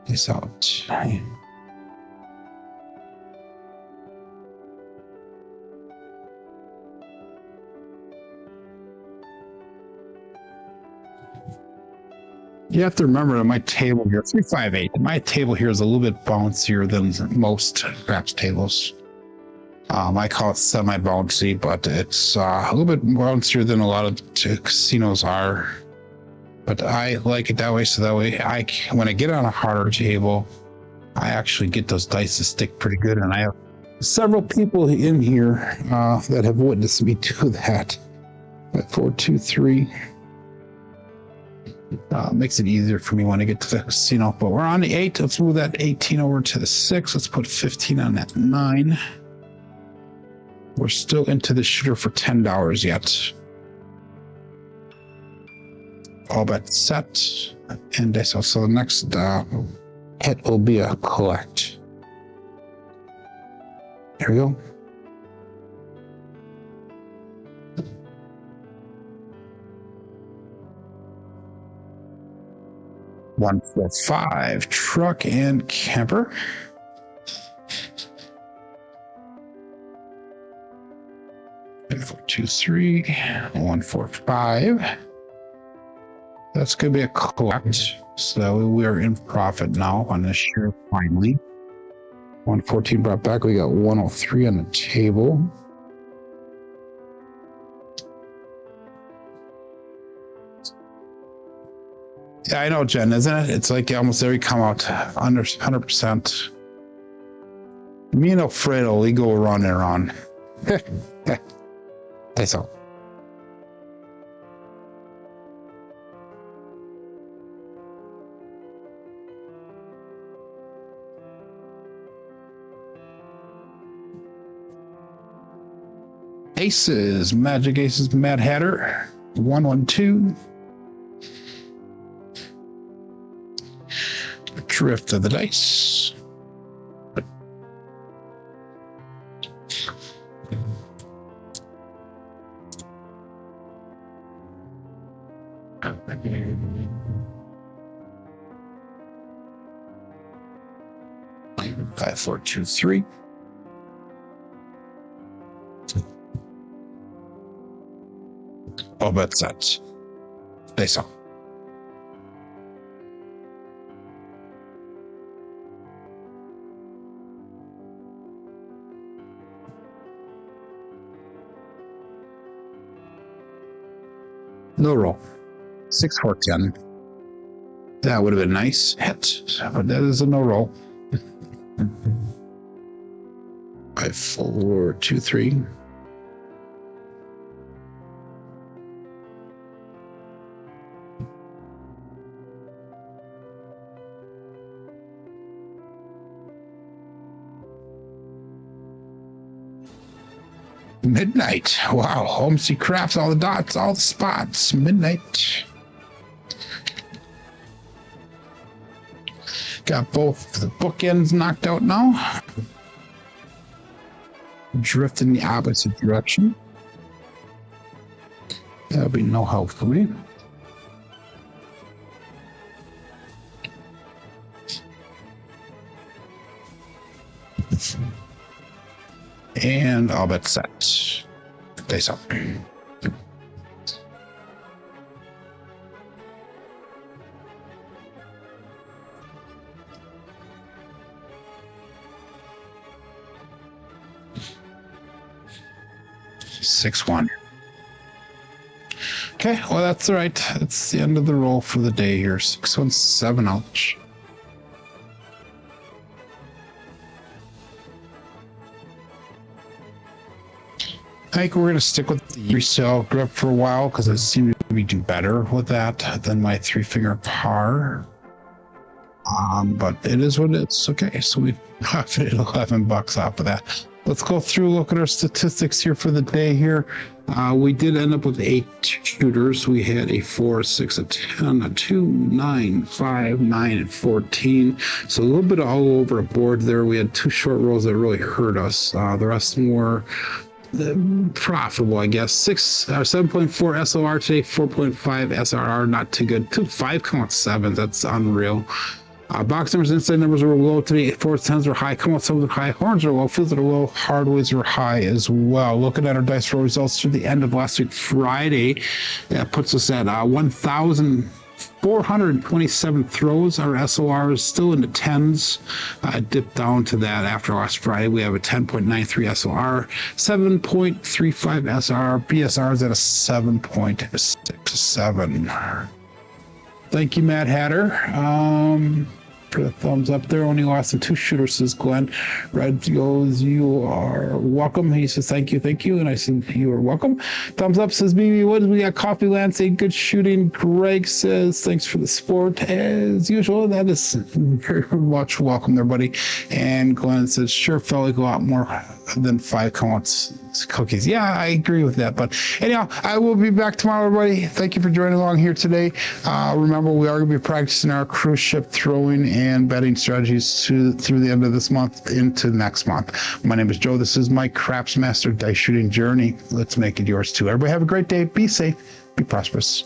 Peace out. You have to remember that my table here, 358, my table here is a little bit bouncier than most craps tables. I call it semi-bouncy, but it's a little bit bouncier than a lot of casinos are. But I like it that way, so that way when I get on a harder table, I actually get those dice to stick pretty good. And I have several people in here that have witnessed me do that. 4, 2, 3. Makes it easier for me when I get to the casino. But we're on the 8. Let's move that 18 over to the 6. Let's put 15 on that 9. We're still into the shooter for $10 yet. All bets set. And so the next hit will be a collect. Here we go. One, 4, 5. Truck and camper. Four, 2, 3. 1, 4, 5. That's going to be a collect. So we are in profit now on this share finally. 114 brought back. We got 103 on the table. Yeah, I know, Jen, isn't it? It's like almost every come out under 100%. Me and Alfredo, we go around and around. That's all. Aces, Magic Aces, Mad Hatter, 112. Drift of the dice. Five, four, two, three. All bet sets. Face off. No roll. 6, 4, 10. That would have been nice hit, but that is a no roll. 5, 4, 2, 3. Midnight. Wow. Home see crafts, all the dots, all the spots. Midnight. Got both the bookends knocked out now. Drift in the opposite direction. That'll be no help for me. And all bet set. Face up. Six, 1. Okay, well that's all right. That's the end of the roll for the day here. 617. Ouch. I think we're going to stick with the resale grip for a while because I seem to be doing better with that than my 3-finger par. But it is what it's okay. So we profited $11 off of that. Let's go through, look at our statistics here for the day here. We did end up with 8 shooters. We had a 4, 6, a 10, a 2, 9, 5, 9, and 14. So a little bit all over the board there. We had 2 short rolls that really hurt us. The rest were profitable, I guess. 7.4 SOR today, 4.5 SRR, not too good. 5 come out 7s, that's unreal. Box numbers, inside numbers were low today. 4s, 10s were high. Come out 7s were high. Horns are low. Fields are low. Hardways are high as well. Looking at our dice roll results through the end of last week, Friday, that puts us at 1,427 throws. Our SOR is still in the 10s. Dipped down to that after last Friday. We have a 10.93 SOR, 7.35 SR. BSR is at a 7.67. Thank you, Mad Hatter. For the thumbs up there. Only lost in 2 shooters, says Glenn. Red goes, you are welcome. He says, thank you. And I said, you are welcome. Thumbs up, says BB Woods. We got Coffee Land saying good shooting. Greg says, thanks for the support. As usual, that is very much welcome there, buddy. And Glenn says, sure felt like a lot more than 5 counts cookies. Yeah, I agree with that. But anyhow, I will be back tomorrow, everybody. Thank you for joining along here today. Remember, we are going to be practicing our cruise ship throwing and betting strategies through the end of this month into next month. My name is Joe. This is my Craps Master dice shooting journey. Let's make it yours too. Everybody have a great day. Be safe. Be prosperous.